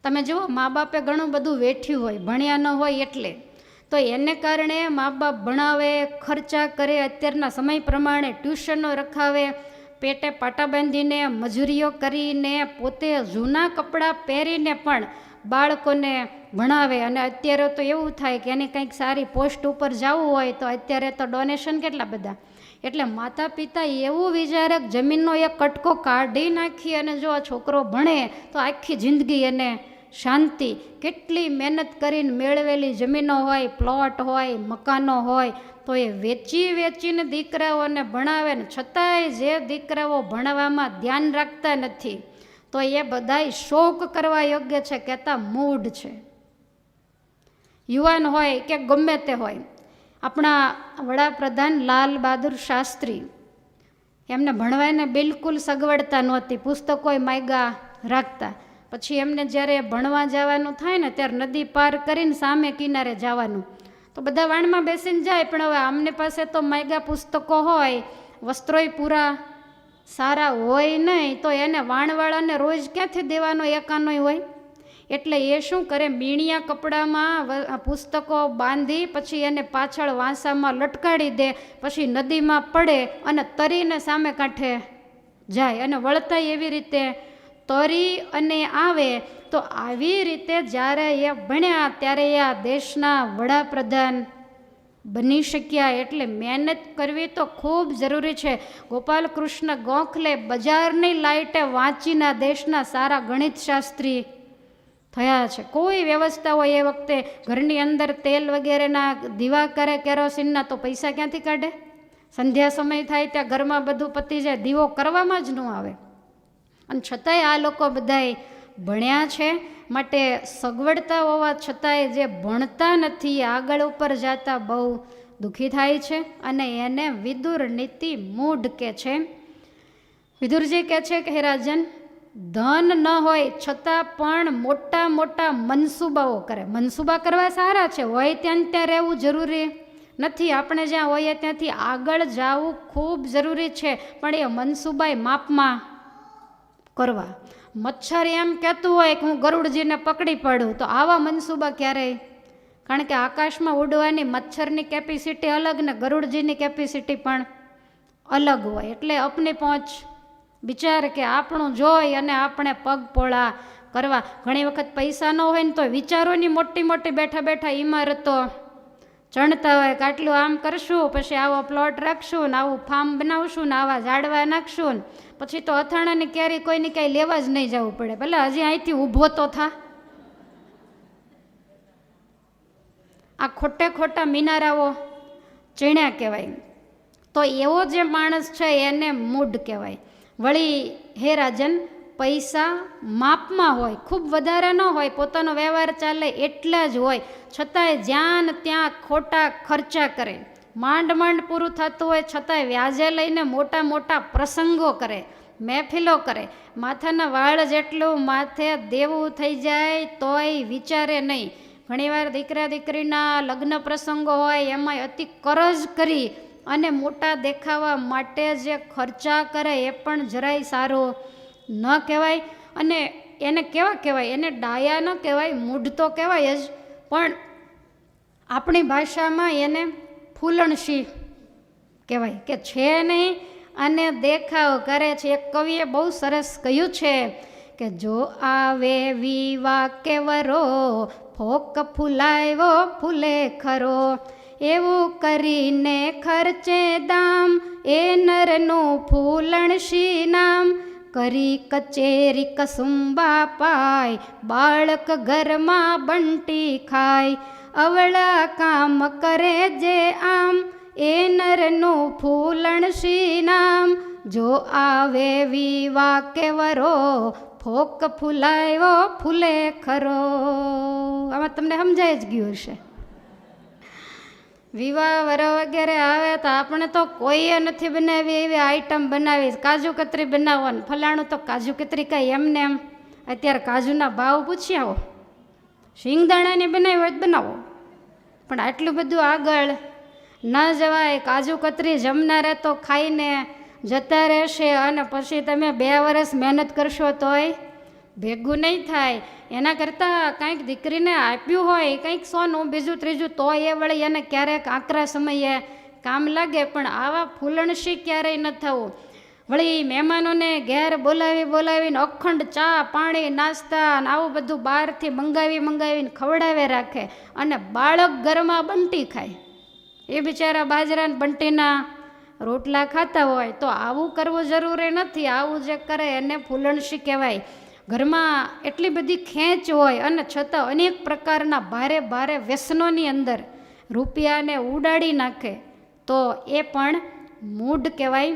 તમે જુઓ, મા બાપે ઘણું બધું વેઠ્યું હોય, ભણ્યા ન હોય એટલે, તો એને કારણે મા બાપ ભણાવે, ખર્ચા કરે, અત્યારના સમય પ્રમાણે ટ્યુશનો રખાવે, પેટે પાટા બાંધીને મજૂરીઓ કરીને પોતે જૂના કપડાં પહેરીને પણ બાળકોને ભણાવે. અને અત્યારે તો એવું થાય કે એની કંઈક સારી પોસ્ટ ઉપર જવું હોય તો અત્યારે તો ડોનેશન કેટલા બધા. એટલે માતા પિતા એવું વિચારે જમીનનો એક કટકો કાઢી નાખી અને જો આ છોકરો ભણે તો આખી જિંદગી એને શાંતિ. કેટલી મહેનત કરીને મેળવેલી જમીનો હોય, પ્લોટ હોય, મકાનો હોય, તો એ વેચીને દીકરાઓને ભણાવે ને છતાંય જે દીકરાઓ ભણવામાં ધ્યાન રાખતા નથી તો એ બધાય શોક કરવા યોગ્ય છે, કહેતા મૂઢ છે. યુવાન હોય કે ગમે તે હોય, આપણા વડાપ્રધાન લાલ બહાદુર શાસ્ત્રી, એમને ભણવાને બિલકુલ સગવડતા નહોતી, પુસ્તકોય માગ્યા રાખતા. પછી એમને જ્યારે ભણવા જવાનું થાય ને ત્યારે નદી પાર કરીને સામે કિનારે જવાનું, તો બધા વાણમાં બેસીને જાય. પણ હવે આમને પાસે તો માગ્યા પુસ્તકો હોય, વસ્ત્રોય પૂરા સારા હોય નહીં, તો એને વાણવાળાને રોજ ક્યાંથી દેવાનો એકાનોય હોય. એટલે એ શું કરે, મીણિયા કપડામાં પુસ્તકો બાંધી પછી એને પાછળ વાંસામાં લટકાડી દે, પછી નદીમાં પડે અને તરીને સામે કાંઠે જાય અને વળતા એવી રીતે તરી અને આવે. તો આવી રીતે જ્યારે એ ભણ્યા ત્યારે એ આ દેશના વડાપ્રધાન બની શક્યા. એટલે મહેનત કરવી તો ખૂબ જરૂરી છે. ગોપાલકૃષ્ણ ગોખલે બજારની લાઇટે વાંચીને દેશના સારા ગણિત શાસ્ત્રી થયા છે. કોઈ વ્યવસ્થા હોય એ વખતે ઘરની અંદર તેલ વગેરેના દીવા કરે કેરોસીનના, તો પૈસા ક્યાંથી કાઢે? સંધ્યા સમય થાય ત્યાં ઘરમાં બધું પતી જાય, દીવો કરવામાં જ ન આવે. અને છતાંય આ લોકો બધાય ભણ્યા છે. માટે સગવડતા હોવા છતાંય જે ભણતા નથી, આગળ ઉપર જતા બહુ દુઃખી થાય છે. અને એને વિદુર નીતિ મૂઢ કે છે. વિદુરજી કહે છે કે હે રાજન, ધન ન હોય છતાં પણ મોટા મોટા મનસૂબાઓ કરે. મનસૂબા કરવા સારા છે, હોય ત્યાં ત્યાં રહેવું જરૂરી નથી, આપણે જ્યાં હોઈએ ત્યાંથી આગળ જવું ખૂબ જરૂરી છે, પણ એ મનસૂબાય માપમાં કરવા. મચ્છર એમ કહેતું હોય કે હું ગરુડજીને પકડી પાડું, તો આવા મનસૂબા ક્યારેય, કારણ કે આકાશમાં ઉડવાની મચ્છરની કેપેસિટી અલગ ને ગરુડજીની કેપેસિટી પણ અલગ હોય. એટલે અપની પહોંચ વિચાર કે આપણું જોઈ અને આપણે પગપોળા કરવા. ઘણી વખત પૈસા ન હોય ને તો વિચારોની મોટી મોટી બેઠા બેઠા ઇમારતો ચણતા હોય કે આટલું આમ કરશું, પછી આવો પ્લોટ રાખશું ને આવું ફાર્મ બનાવશું ને આવા ઝાડવા નાખશું, પછી તો અથાણાની ક્યારેય કોઈને કાંઈ લેવા જ નહીં જવું પડે, ભલે હજી અહીંથી ઊભો તો થા. આ ખોટે ખોટા મિનારાઓ ચીણ્યા કહેવાય. તો એવો જે માણસ છે એને મૂઢ કહેવાય. વળી હે રાજન, પૈસા માપમાં હોય, ખૂબ વધારે ન હોય, પોતાનો વ્યવહાર ચાલે એટલા જ હોય, છતાંય જ્યાં ત્યાં ખોટા ખર્ચા કરે. માંડ માંડ પૂરું થતું હોય છતાંય વ્યાજે લઈને મોટા મોટા પ્રસંગો કરે, મહેફિલો કરે. માથાના વાળ જેટલું માથે દેવું થઈ જાય તોય વિચારે નહીં. ઘણીવાર દીકરા દીકરીના લગ્ન પ્રસંગો હોય એમાં અતિ કરજ કરી અને મોટા દેખાવા માટે જે ખર્ચા કરે એ પણ જરાય સારું ન કહેવાય. અને એને કેવા કહેવાય? એને ડાયા ન કહેવાય, મૂઢ તો કહેવાય જ, પણ આપણી ભાષામાં એને ફૂલણશી કહેવાય કે છે નહીં અને દેખાવ કરે છે. એક કવિએ બહુ સરસ કહ્યું છે કે જો આવે વિવા કેવરો, ફોક ફૂલાવ્યો ફૂલે ખરો, એવું કરીને ખર્ચે દામ, એ નરનું ફૂલણશી નામ, કરી કચેરી કસુંબા પાય, બાળક ઘરમાં બંટી ખાય, અવળા કામ કરે જે આમ, એ નરનું ફૂલણશી નામ, જો આવે વિવા કેવરો, ફોક ફૂલાવ્યો ફૂલે ખરો. આમાં તમને સમજાય જ ગયું હશે. વિવાહ વરો વગેરે આવે તો આપણે તો કોઈએ નથી બનાવી એવી આઈટમ બનાવી, કાજુ કતરી બનાવો ને ફલાણું. તો કાજુ કતરી કાંઈ એમને એમ અત્યારે કાજુના ભાવ પૂછી આવો, શિંગદાણાની બનાવી હોય તો બનાવો, પણ આટલું બધું આગળ ન જવાય. કાજુ કતરી જમનારે તો ખાઈને જતા રહેશે અને પછી તમે 2 વર્ષ મહેનત કરશો તોય ભેગું નહીં થાય. એના કરતાં કાંઈક દીકરીને આપ્યું હોય કંઈક સોનું બીજું ત્રીજું, તો એ વળી એને ક્યારેક આકરા સમયે કામ લાગે. પણ આવા ફૂલણશી ક્યારેય ન થવું. વળી મહેમાનોને ઘેર બોલાવીને અખંડ ચા પાણી નાસ્તા અને આવું બધું બહારથી મંગાવીને ખવડાવે રાખે, અને બાળક ઘરમાં બંટી ખાય. એ બિચારા બાજરાના બંટીના રોટલા ખાતા હોય. તો આવું કરવું જરૂરી નથી. આવું જે કરે એને ફૂલણશી કહેવાય. ઘરમાં એટલી બધી ખેંચ હોય અને છતાં અનેક પ્રકારના ભારે વ્યસનોની અંદર રૂપિયાને ઉડાડી નાખે, તો એ પણ મૂઢ કહેવાય.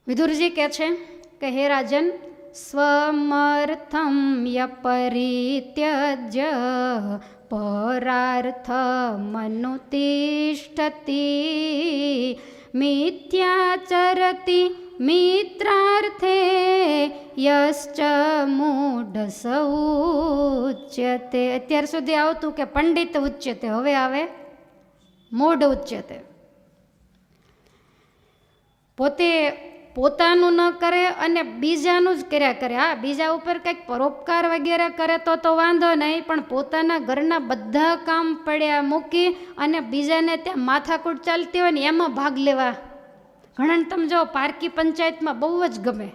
વિદુરજી કહે છે કે હે રાજન, સ્વમર્થમ યપરિત્યજ્ય પરાર્થમનુતિષ્ઠતિ મિથ્યાચરતિ મિત્રાર્થે યશ્ચ મૂઢ ઉચ્યતે. અત્યાર સુધી આવતું કે પંડિત ઉચ્યતે, હવે આવે મૂઢ ઉચ્યતે. પોતે પોતાનું ન કરે અને બીજાનું જ કર્યા કરે. હા, બીજા ઉપર કંઈક પરોપકાર વગેરે કરે તો વાંધો નહીં, પણ પોતાના ઘરના બધા કામ પડ્યા મૂકી અને બીજાને ત્યાં માથાકૂટ ચાલતી હોય ને એમાં ભાગ લેવા. ઘણાને તમે જો પારકી પંચાયતમાં બહુ જ ગમે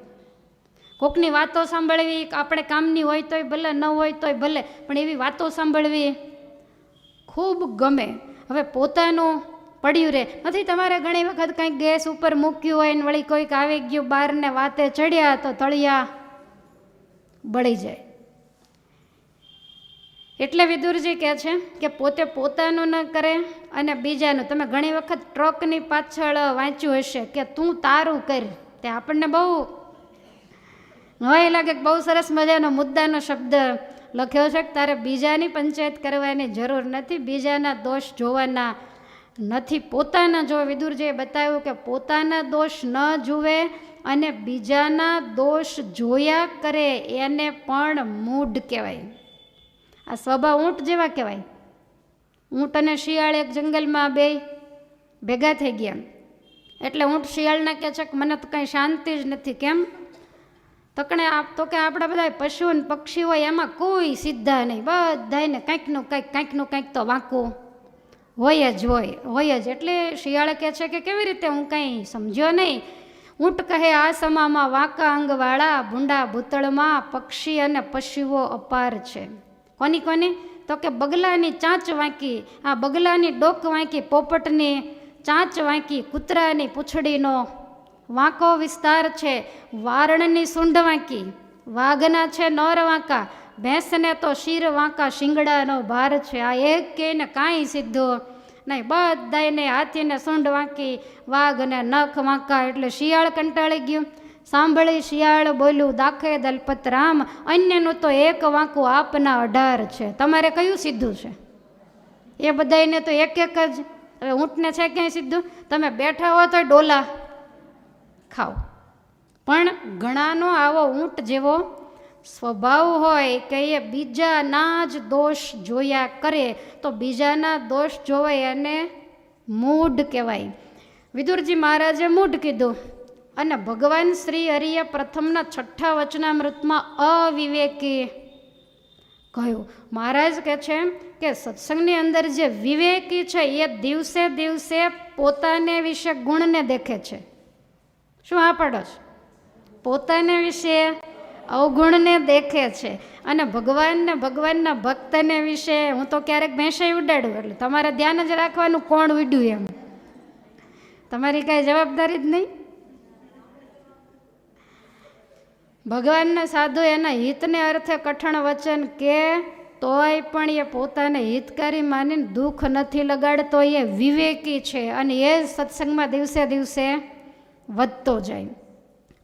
કોકની વાતો સાંભળવી. આપણે કામની હોય તોય ભલે, ન હોય તોય ભલે, પણ એવી વાતો સાંભળવી ખૂબ ગમે. હવે પોતાનું પડ્યું રહે નથી. તમારે ઘણી વખત કંઈક ગેસ ઉપર મૂક્યું હોય ને વળી કોઈક આવી ગયું બહારને વાતે ચડ્યા તો તળિયા બળી જાય. એટલે વિદુરજી કહે છે કે પોતે પોતાનું ન કરે અને બીજાનું. તમે ઘણી વખત ટ્રકની પાછળ વાંચ્યું હશે કે તું તારું કર. તે આપણને બહુ નવાઈ લાગે કે બહુ સરસ મજાનો મુદ્દાનો શબ્દ લખ્યો છે કે તારે બીજાની પંચાયત કરવાની જરૂર નથી, બીજાના દોષ જોવાના નથી, પોતાના જો. વિદુરજીએ બતાવ્યું કે પોતાના દોષ ન જુએ અને બીજાના દોષ જોયા કરે એને પણ મૂઢ કહેવાય. આ સ્વભાવ ઊંટ જેવા કહેવાય. ઊંટ અને શિયાળ એક જંગલમાં ભેગા થઈ ગયા. એટલે ઊંટ શિયાળને કહે છે કે મને તો કંઈ શાંતિ જ નથી. કેમ? તો કે આપણા બધા પશુ અને પક્ષી હોય એમાં કોઈ સીધા નહીં, બધાને કંઈકનું કંઈક તો વાંકું હોય જ. એટલે શિયાળ કહે છે કે કેવી રીતે? હું કંઈ સમજ્યો નહીં. ઊંટ કહે, આ સમામાં વાંકા અંગવાળા ભૂંડા ભૂતળમાં પક્ષી અને પશુઓ અપાર છે. કોની? તો કે બગલાની ચાંચ વાંકી, આ બગલાની ડોક વાંકી, પોપટની ચાંચ વાંકી, કૂતરાની પૂંછડીનો વાંકો વિસ્તાર છે, વારણની સૂંઢ વાંકી, વાઘના છે નોર વાંકા, ભેંસને તો શીર વાંકા, શિંગડાનો ભાર છે. આ એક કે ને કાંઈ સીધું નહીં, બધાને હાથીને સૂંઢ વાંકી, વાઘને નખ વાંકા. એટલે શિયાળ કંટાળી ગયું. સાંભળી શિયાળ બોલ્યું, દાખે દલપત રામ, અન્યનું તો એક વાંકું આપના 18 છે. તમારે કયું સીધું છે? એ બધાને તો એક જ. હવે ઊંટને છે ક્યાંય સીધું? તમે બેઠા હો તો ડોલા ખાઓ. પણ ઘણાનો આવો ઊંટ જેવો સ્વભાવ હોય કે એ બીજાના જ દોષ જોયા કરે, તો બીજાના દોષ જોવાય એને મૂઢ કહેવાય. વિદુરજી મહારાજે મૂઢ કીધું. અને ભગવાન શ્રી હરિએ પ્રથમના 6ઠા વચનામૃતમાં અવિવેકી કહ્યું. મહારાજ કહે છે કે સત્સંગની અંદર જે વિવેકી છે એ દિવસે દિવસે પોતાને વિશે ગુણને દેખે છે. શું આ પડો છે? પોતાને વિશે અવગુણને દેખે છે. અને ભગવાનના ભક્તને વિશે હું તો ક્યારેક ભેંસે ઉડાડું. એટલે તમારે ધ્યાન જ રાખવાનું કોણ ઉડ્યું એમ. તમારી કાંઈ જવાબદારી જ નહીં. ભગવાનના સાધુ એના હિતને અર્થે કઠણ વચન કે તોય પણ એ પોતાને હિતકારી માનીને દુઃખ નથી લગાડતો. એ વિવેકી છે અને એ સત્સંગમાં દિવસે દિવસે વધતો જાય.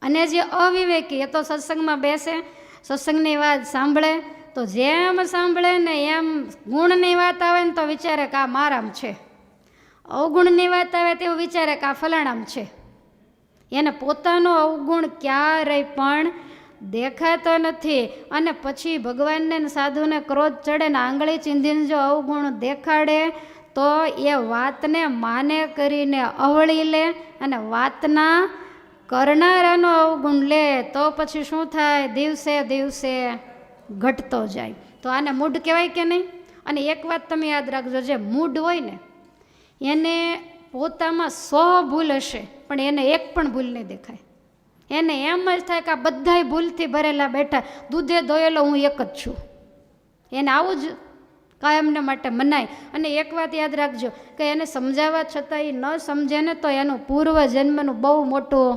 અને જે અવિવેકી એ તો સત્સંગમાં બેસે, સત્સંગની વાત સાંભળે, તો જેમ સાંભળે ને એમ ગુણની વાત આવે ને તો વિચારે કે આ મારામ છે, અવગુણની વાત આવે તેવું વિચારે કે આ ફલાણામ છે. એને પોતાનો અવગુણ ક્યારેય પણ દેખાતો નથી. અને પછી ભગવાનને સાધુને ક્રોધ ચડે ને આંગળી ચીંધીને જો અવગુણ દેખાડે તો એ વાતને માને કરીને અવળી લે અને વાતના કરનારાનો અવગુણ લે તો પછી શું થાય? દિવસે દિવસે ઘટતો જાય. તો આને મૂઢ કહેવાય કે નહીં? અને એક વાત તમે યાદ રાખજો, જે મૂઢ હોય ને એને પોતામાં 100 ભૂલ હશે પણ એને એક પણ ભૂલ નહીં દેખાય. એને એમ જ થાય કે આ બધાય ભૂલથી ભરેલા બેઠા, દૂધે દોયેલો હું એક જ છું. એને આવું જ કાયમને માટે મનાય. અને એક વાત યાદ રાખજો કે એને સમજાવવા છતાં એ ન સમજે ને તો એનું પૂર્વજન્મનું બહુ મોટું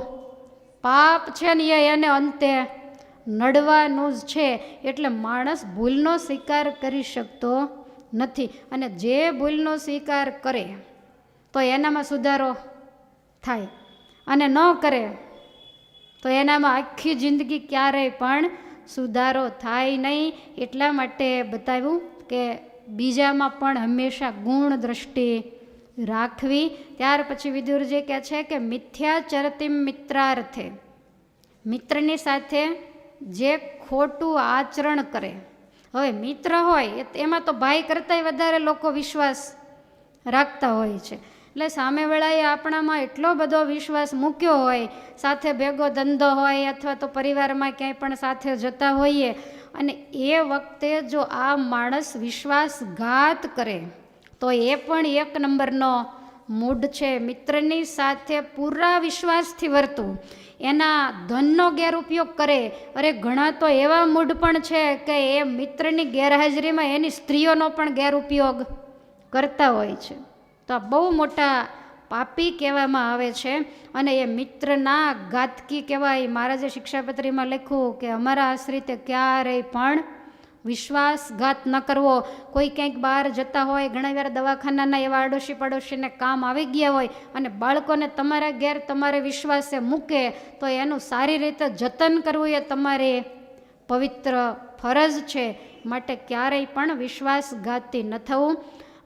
પાપ છે ને એને અંતે નડવાનું જ છે. એટલે માણસ ભૂલનો સ્વીકાર કરી શકતો નથી. અને જે ભૂલનો સ્વીકાર કરે તો એનામાં સુધારો થાય, અને ન કરે તો એનામાં આખી જિંદગી ક્યારેય પણ સુધારો થાય નહીં. એટલા માટે બતાવ્યું કે બીજામાં પણ હંમેશા ગુણ દ્રષ્ટિ રાખવી. ત્યાર પછી વિદુરજી કહે છે કે મિથ્યાચરતિમ મિત્રાર્થે, મિત્રની સાથે જે ખોટું આચરણ કરે. હવે મિત્ર હોય એમાં તો ભાઈ કરતાંય વધારે લોકો વિશ્વાસ રાખતા હોય છે. એટલે સામેવાળાએ આપણામાં એટલો બધો વિશ્વાસ મૂક્યો હોય, સાથે ભેગો ધંધો હોય અથવા તો પરિવારમાં ક્યાંય પણ સાથે જતા હોઈએ, અને એ વખતે જો આ માણસ વિશ્વાસઘાત કરે તો એ પણ એક નંબરનો મૂઢ છે. મિત્રની સાથે પૂરા વિશ્વાસથી વર્તવું, એના ધનનો ગેરઉપયોગ કરે. અરે ઘણા તો એવા મૂઢ પણ છે કે એ મિત્રની ગેરહાજરીમાં એની સ્ત્રીઓનો પણ ગેરઉપયોગ કરતા હોય છે. તો આ બહુ મોટા પાપી કહેવામાં આવે છે. અને એ મિત્રના ઘાતકી કહેવાય. મહારાજે શિક્ષાપત્રીમાં લખ્યું કે અમારા આશ્રિતે ક્યારેય પણ વિશ્વાસઘાત ન કરવો. કોઈ ક્યાંક બહાર જતા હોય, ઘણા વાર દવાખાનાના એવા આડોશી પડોશીને કામ આવી ગયા હોય અને બાળકોને તમારા ઘેર તમારે વિશ્વાસે મૂકે તો એનું સારી રીતે જતન કરવું એ તમારે પવિત્ર ફરજ છે. માટે ક્યારેય પણ વિશ્વાસઘાતી ન થવું.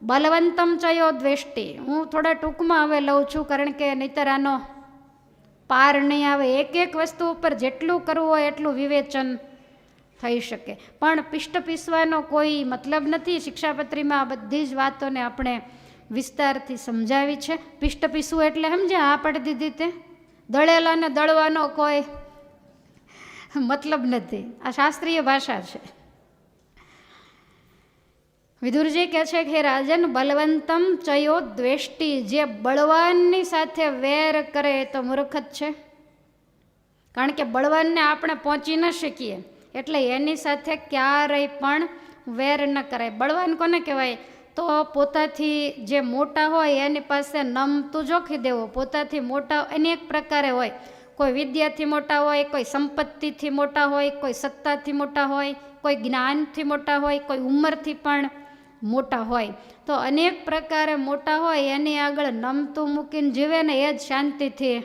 બલવંતમ ચયો દ્વેષ્ટિ, હું થોડા ટૂંકમાં હવે લઉં છું કારણ કે નહીતર આનો પાર નહીં આવે. એક એક વસ્તુ ઉપર જેટલું કરવું હોય એટલું વિવેચન થઈ શકે, પણ પિષ્ટ પીસવાનો કોઈ મતલબ નથી. શિક્ષાપત્રીમાં આ બધી જ વાતોને આપણે વિસ્તારથી સમજાવી છે. પિષ્ટ પીસવું એટલે સમજ્યા? આ પાડી દીધી તે દળેલાને દળવાનો કોઈ મતલબ નથી. આ શાસ્ત્રીય ભાષા છે. વિદુરજી કહે છે કે રાજન બલવંતમ ચયો દ્વેષ્ટિ, જે બળવાનની સાથે વેર કરે તો મૂર્ખ જ છે. કારણ કે બળવાનને આપણે પહોંચી ન શકીએ એટલે એની સાથે ક્યારેય પણ વેર ન કરાય. બળવાન કોને કહેવાય? તો પોતાથી જે મોટા હોય એની પાસે નમતું જોખી દેવું. પોતાથી મોટા અનેક પ્રકારે હોય. કોઈ વિદ્યાથી મોટા હોય, કોઈ સંપત્તિથી મોટા હોય, કોઈ સત્તાથી મોટા હોય, કોઈ જ્ઞાનથી મોટા હોય, કોઈ ઉંમરથી પણ મોટા હોય. તો અનેક પ્રકારે મોટા હોય એની આગળ નમતું મૂકીને જીવે ને એ જ શાંતિથી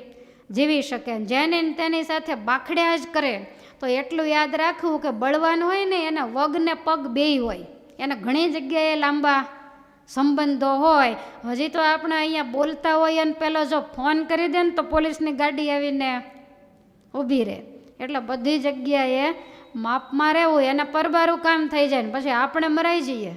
જીવી શકે. જેને તેની સાથે બાખડ્યા જ કરે તો એટલું યાદ રાખવું કે બળવાન હોય ને એના વગને પગ બેય હોય, એને ઘણી જગ્યાએ લાંબા સંબંધો હોય. હજી તો આપણે અહીંયા બોલતા હોય અને પેલો જો ફોન કરી દે ને તો પોલીસની ગાડી આવીને ઊભી રહે. એટલે બધી જગ્યાએ માપમાં રહેવું, એને પરબારું કામ થઈ જાય ને પછી આપણે મરાઈ જઈએ.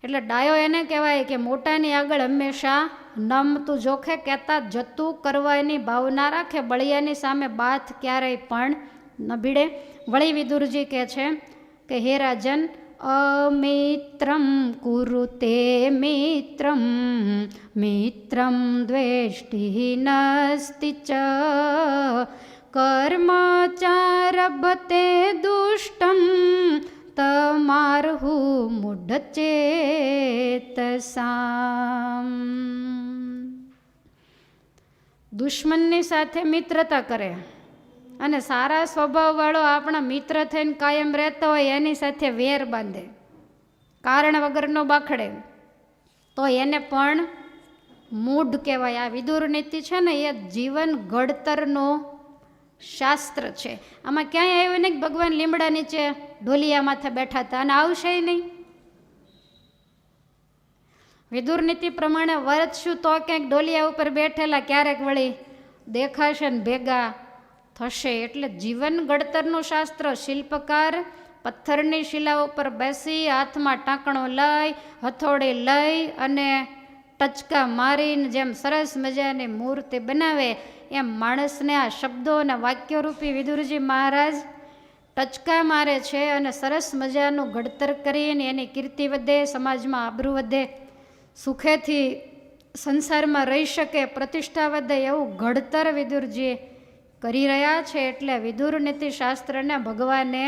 એટલે ડાયો એને કહેવાય કે મોટાની આગળ હંમેશા નમતું જોખે, કહેતા જતું કરવાની ભાવના રાખે. બળિયાની સામે બાથ ક્યારેય પણ ન ભીડે. વળી વિદુરજી કહે છે કે હે રાજન, અમિત્રમ કુરુતે મિત્રમ મિત્રમ દ્વેષ્ટિ નસ્તિ ચ કર્મચારભતે દુષ્ટમ તમારહુ મૂઢચેતસામ. દુશ્મનની સાથે મિત્રતા કરે અને સારા સ્વભાવવાળો આપણા મિત્ર થઈને કાયમ રહેતો હોય એની સાથે વેર બાંધે, કારણ વગરનો બાખડે, તો એને પણ મૂઢ કહેવાય. આ વિદુર નીતિ છે ને એ જીવન ઘડતરનો શાસ્ત્ર છે. આમાં ક્યાંય આવ્યું નહીં કે ભગવાન લીમડા નીચે ઢોલિયા માથે બેઠા હતા, અને આવશે નહીં. વિદુર નીતિ પ્રમાણે વર્તશું તો ક્યાંક ઢોલિયા ઉપર બેઠેલા ક્યારેક વળી દેખાશે ને ભેગા થશે. એટલે જીવન ઘડતરનું શાસ્ત્ર. શિલ્પકાર પથ્થરની શિલા ઉપર બેસી હાથમાં ટાંકણો લઈ, હથોડી લઈ અને ટચકા મારીને જેમ સરસ મજાની મૂર્તિ બનાવે એમ માણસને આ શબ્દો અને વાક્યરૂપી વિદુરજી મહારાજ ટચકા મારે છે અને સરસ મજાનું ઘડતર કરીને એની કીર્તિ વધે, સમાજમાં આબરૂ વધે, સુખેથી સંસારમાં રહી શકે, પ્રતિષ્ઠા વધે એવું ઘડતર વિદુરજી કરી રહ્યા છે. એટલે વિદુર નીતિશાસ્ત્રને ભગવાને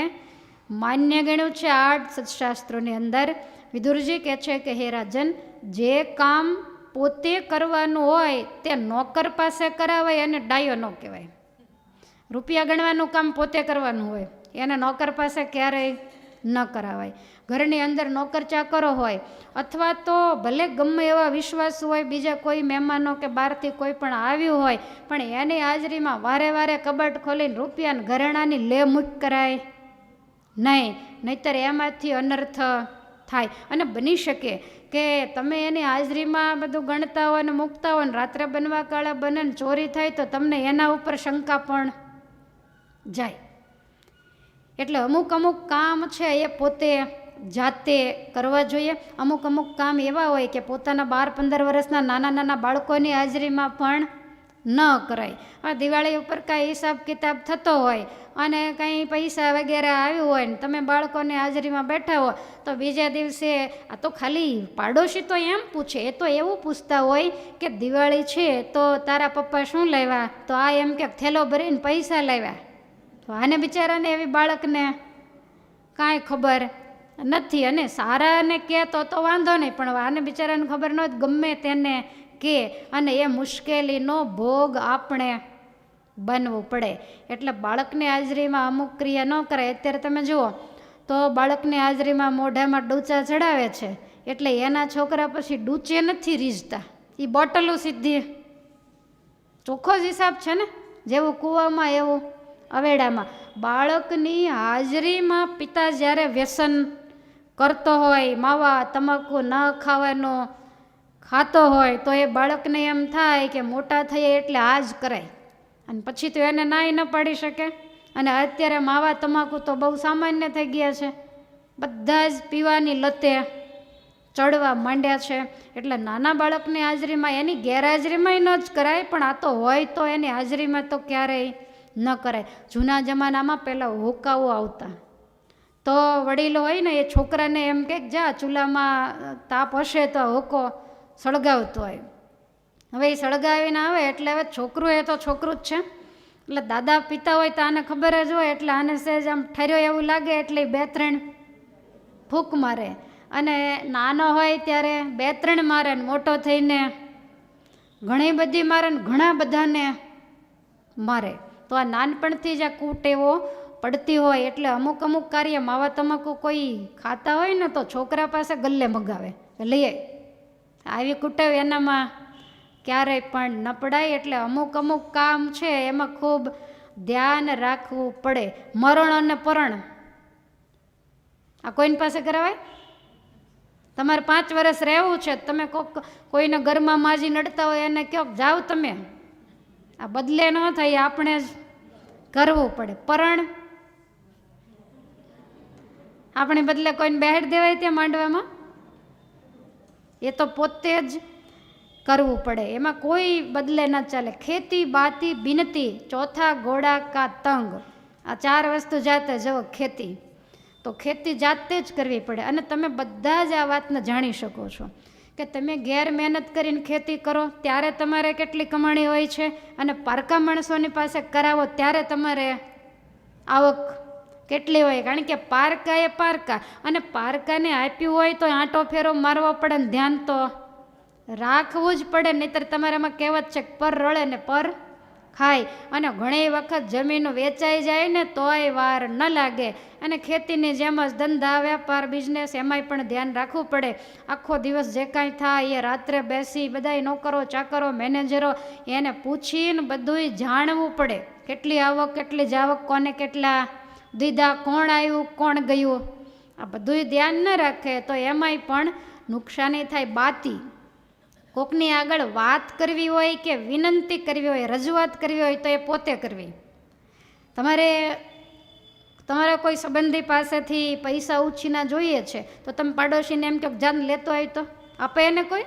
માન્ય ગણ્યું છે. 8 સત્શાસ્ત્રોની અંદર વિદુરજી કહે છે કે હે રાજન, જે કામ પોતે કરવાનું હોય તે નોકર પાસે કરાવાય અને ડાયો ન કહેવાય. રૂપિયા ગણવાનું કામ પોતે કરવાનું હોય એને નોકર પાસે ક્યારેય ન કરાવાય. ઘરની અંદર નોકર ચાકરો હોય અથવા તો ભલે ગમે એવા વિશ્વાસ હોય, બીજા કોઈ મહેમાનો કે બહારથી કોઈ પણ આવ્યું હોય, પણ એની હાજરીમાં વારે વારે કબાટ ખોલીને રૂપિયા ઘરેણાની લે મૂક કરાય નહીં, નહીંતર એમાંથી અનર્થ થાય. અને બની શકે કે તમે એની હાજરીમાં બધું ગણતા હોય ને મૂકતા હોય ને રાત્રે બનવા કાળા બને ને ચોરી થાય તો તમને એના ઉપર શંકા પણ જાય. એટલે અમુક કામ છે એ પોતે જાતે કરવા જોઈએ. અમુક કામ એવા હોય કે પોતાના 12-15 વર્ષના નાના બાળકોની હાજરીમાં પણ ન કરાય. હવે દિવાળી ઉપર કાંઈ હિસાબ કિતાબ થતો હોય અને કંઈ પૈસા વગેરે આવ્યું હોય ને તમે બાળકોની હાજરીમાં બેઠા હો તો બીજા દિવસે આ તો ખાલી પાડોશી તો એમ પૂછે, એ તો એવું પૂછતા હોય કે દિવાળી છે તો તારા પપ્પા શું લાવ્યા, તો આ એમ કે થેલો ભરીને પૈસા લાવ્યા. તો આને બિચારાને એવી બાળકને કાંઈ ખબર નથી. અને સારાને કહે તો વાંધો નહીં, પણ આને બિચારાને ખબર ન હોય, ગમે તેને કે અને એ મુશ્કેલીનો ભોગ આપણે બનવું પડે. એટલે બાળકની હાજરીમાં અમુક ક્રિયા ન કરાય. અત્યારે તમે જુઓ તો બાળકની હાજરીમાં મોઢામાં ડૂચા ચડાવે છે એટલે એના છોકરા પછી ડૂચે નથી રીઝતા, એ બોટલું સીધી. ચોખ્ખો જ હિસાબ છે ને, જેવું કૂવામાં એવું અવેડામાં. બાળકની હાજરીમાં પિતા જ્યારે વ્યસન કરતો હોય, માવા તમાકુ ન ખાવાનો ખાતો હોય, તો એ બાળકને એમ થાય કે મોટા થઈએ એટલે આ જ કરાય, અને પછી તો એને નાય ન પાડી શકે. અને અત્યારે માવા તમાકુ તો બહુ સામાન્ય થઈ ગયા છે, બધા જ પીવાની લતે ચડવા માંડ્યા છે. એટલે નાના બાળકની હાજરીમાં એની ગેરહાજરીમાં ન જ કરાય, પણ આ તો હોય તો એની હાજરીમાં તો ક્યારેય ન કરાય. જૂના જમાનામાં પહેલાં હોકાઓ આવતા તો વડીલો હોય ને એ છોકરાને એમ કે જા ચૂલામાં તાપ હશે તો હોકો સળગાવતો હોય. હવે એ સળગાવીને આવે એટલે હવે છોકરું એ તો છોકરું જ છે, એટલે દાદા પિતા હોય તો આને ખબર જ હોય, એટલે આને સહેજ આમ ઠર્યો એવું લાગે એટલે 2-3 ફૂંક મારે. અને નાનો હોય ત્યારે 2-3 મારે, ને મોટો થઈને ઘણી બધી મારે ને ઘણા બધાને મારે. તો આ નાનપણથી જ આ કુટેવો પડતી હોય. એટલે અમુક કાર્ય માવા તમાકુ કોઈ ખાતા હોય ને તો છોકરા પાસે ગલ્લે મગાવે, લઈએ આવી કુટેવ એનામાં ક્યારેય પણ ન પડાય. એટલે અમુક કામ છે એમાં ખૂબ ધ્યાન રાખવું પડે. મરણ અને પરણ આ કોઈની પાસે કરાવાય? તમારે 5 વર્ષ રહેવું છે, તમે કોઈને ઘરમાં માજી નડતા હોય એને કહો જાઓ તમે, આ બદલે ન થાય, આપણે જ કરવું પડે. પરણ આપણે બદલે કોઈને બેહાડી દેવાય ત્યાં માંડવામાં? એ તો પોતે જ કરવું પડે, એમાં કોઈ બદલે ન ચાલે. ખેતી બાતી બિનતી ચોથા ઘોડા કા તંગ, આ 4 વસ્તુ જાતે જવો. ખેતી તો ખેતી જાતે જ કરવી પડે. અને તમે બધા જ આ વાતને જાણી શકો છો કે તમે ઘેર મહેનત કરીને ખેતી કરો ત્યારે તમારે કેટલી કમાણી હોય છે, અને પારકા માણસોની પાસે કરાવો ત્યારે તમારે આવક કેટલી હોય. કારણ કે પારકા એ પારકા, અને પારકાને આપ્યું હોય તો આંટો ફેરો મારવો પડે ને ધ્યાન તો રાખવું જ પડે, નહીંતર તમારામાં કહેવત છે પર રળે ને પર ખાય. અને ઘણી વખત જમીન વેચાઈ જાય ને તોય વાર ન લાગે. અને ખેતીની જેમ જ ધંધા વેપાર બિઝનેસ એમાંય પણ ધ્યાન રાખવું પડે. આખો દિવસ જે કાંઈ થાય એ રાત્રે બેસી બધાય નોકરો ચાકરો મેનેજરો એને પૂછીને બધુંય જાણવું પડે. કેટલી આવક કેટલી જાવક, કોને કેટલા દીધા, કોણ આવ્યું કોણ ગયું, આ બધુંય ધ્યાન ન રાખે તો એમાંય પણ નુકસાની થાય. બાતી કોકની આગળ વાત કરવી હોય કે વિનંતી કરવી હોય, રજૂઆત કરવી હોય તો એ પોતે કરવી. તમારા કોઈ સંબંધી પાસેથી પૈસા ઉછીના જોઈએ છે તો તમે પાડોશીને એમ કે જાન લેતો હોય તો આપે એને કોઈ?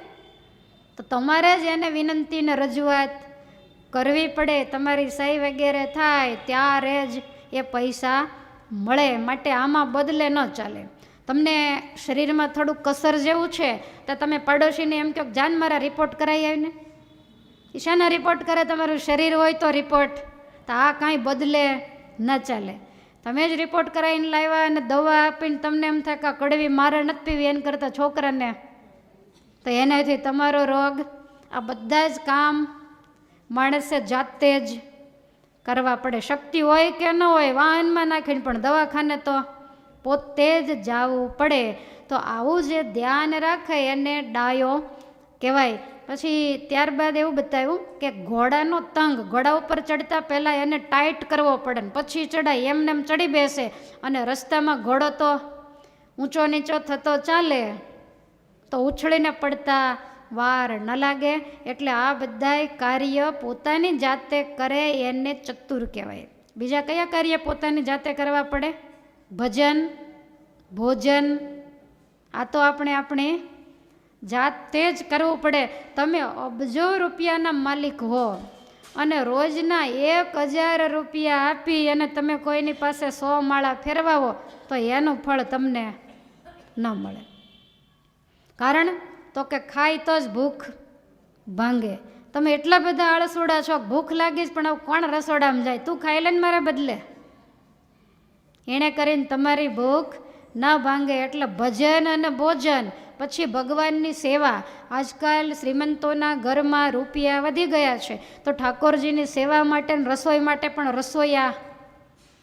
તો તમારે જ એને વિનંતીને રજૂઆત કરવી પડે, તમારી સહી વગેરે થાય ત્યારે જ એ પૈસા મળે. માટે આમાં બદલે ન ચાલે. તમને શરીરમાં થોડુંક કસર જેવું છે તો તમે પડોશીને એમ કહો જાન મારા રિપોર્ટ કરાવી આવીને. એ શાના રિપોર્ટ કરે? તમારું શરીર હોય તો રિપોર્ટ. તો આ કાંઈ બદલે ન ચાલે. તમે જ રિપોર્ટ કરાવીને લાવ્યા અને દવા આપીને તમને એમ થાય કે કડવી મારે નથી પીવી, એને કરતાં છોકરાને, તો એનાથી તમારો રોગ. આ બધા જ કામ માણસે જાતે જ કરવા પડે. શક્તિ હોય કે ન હોય, વાહનમાં નાખીને પણ દવાખાને તો પોતે જ જવું પડે. તો આવું જે ધ્યાન રાખે એને ડાયો કહેવાય. પછી ત્યારબાદ એવું બતાવ્યું કે ઘોડાનો તંગ, ઘોડા ઉપર ચડતા પહેલાં એને ટાઈટ કરવો પડે ને પછી ચડાય. એમને એમ ચડી બેસે અને રસ્તામાં ઘોડો તો ઊંચો નીચો થતો ચાલે તો ઉછળીને પડતા વાર ન લાગે. એટલે આ બધાય કાર્ય પોતાની જાતે કરે એને ચતુર કહેવાય. બીજા કયા કાર્ય પોતાની જાતે કરવા પડે? ભજન, ભોજન, આ તો આપણે જાતે જ કરવું પડે. તમે અબજો રૂપિયાના માલિક હો અને રોજના 1000 રૂપિયા આપી અને તમે કોઈની પાસે 100 માળા ફેરવાવો તો એનું ફળ તમને ન મળે. કારણ તો કે ખાય તો જ ભૂખ ભાંગે. તમે એટલા બધા આળસુડા છો, ભૂખ લાગી જ પણ હવે કોણ રસોડામાં જાય? તું ખાઈ લે ને મારા બદલે. એણે કરીને તમારી ભૂખ ન ભાંગે. એટલે ભજન અને ભોજન, પછી ભગવાનની સેવા. આજકાલ શ્રીમંતોના ઘરમાં રૂપિયા વધી ગયા છે તો ઠાકોરજીની સેવા માટે રસોઈ માટે પણ રસોઈયા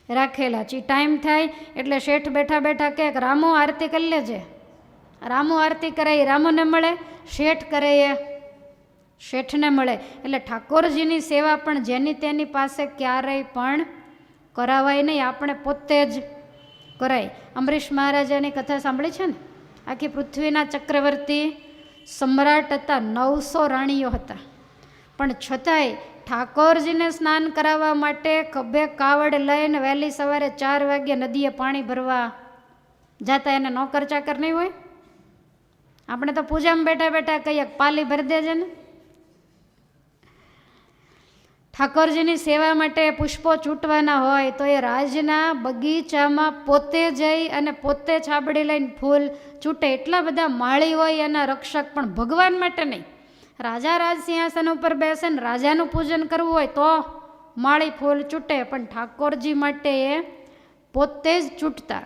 રાખેલા છે. ટાઈમ થાય એટલે શેઠ બેઠા બેઠા કહે રામુ આરતી કરી લેજે. રામુ આરતી કરે એ રામુને મળે, શેઠ કરે એ શેઠને મળે. એટલે ઠાકોરજીની સેવા પણ જેની તેની પાસે ક્યારેય પણ કરાવાય નહીં, આપણે પોતે જ કરાય. અંબરીશ મહારાજાની કથા સાંભળી છે ને? આખી પૃથ્વીના ચક્રવર્તી સમ્રાટ હતા, 900 રાણીઓ હતા, પણ છતાંય ઠાકોરજીને સ્નાન કરાવવા માટે ખભે કાવડ લઈને વહેલી સવારે 4 વાગ્યે નદીએ પાણી ભરવા જતા. એને નોકર ચાકર નહીં હોય? આપણે તો પૂજામાં બેઠા બેઠા કહીએ પાલી ભરી દેજે ને. ઠાકોરજીની સેવા માટે પુષ્પો ચૂંટવાના હોય તો એ રાજના બગીચામાં પોતે જઈ અને પોતે છાબડી લઈને ફૂલ ચૂંટે. એટલા બધા માળી હોય એના રક્ષક, પણ ભગવાન માટે નહીં. રાજા રાજ સિંહાસન ઉપર બેસે ને રાજાનું પૂજન કરવું હોય તો માળી ફૂલ ચૂંટે, પણ ઠાકોરજી માટે એ પોતે જ ચૂંટતા.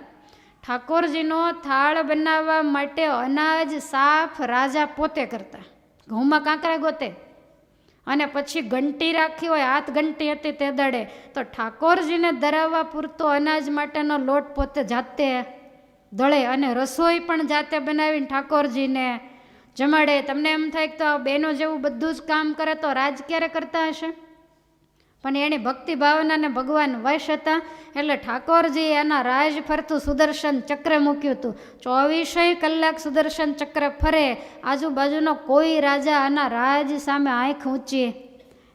ઠાકોરજીનો થાળ બનાવવા માટે અનાજ સાફ રાજા પોતે કરતા. ઘઉંમાં કાંકરા ગોતે અને પછી ઘંટી રાખી હોય, હાથ ઘંટી હતી તે દડે, તો ઠાકોરજીને ધરાવવા પૂરતો અનાજ માટેનો લોટ પોતે જાતે દળે અને રસોઈ પણ જાતે બનાવીને ઠાકોરજીને જમાડે. તમને એમ થાય કે તો બહેનો જેવું બધું જ કામ કરે તો રાજ ક્યારે કરતા હશે? પણ એની ભક્તિ ભાવનાને ભગવાન વશ હતા. એટલે ઠાકોરજી એના રાજ ફરતું સુદર્શન ચક્ર મૂક્યું હતું. 24 કલાક સુદર્શન ચક્ર ફરે. આજુબાજુનો કોઈ રાજા આના રાજ સામે આંખ ઊંચી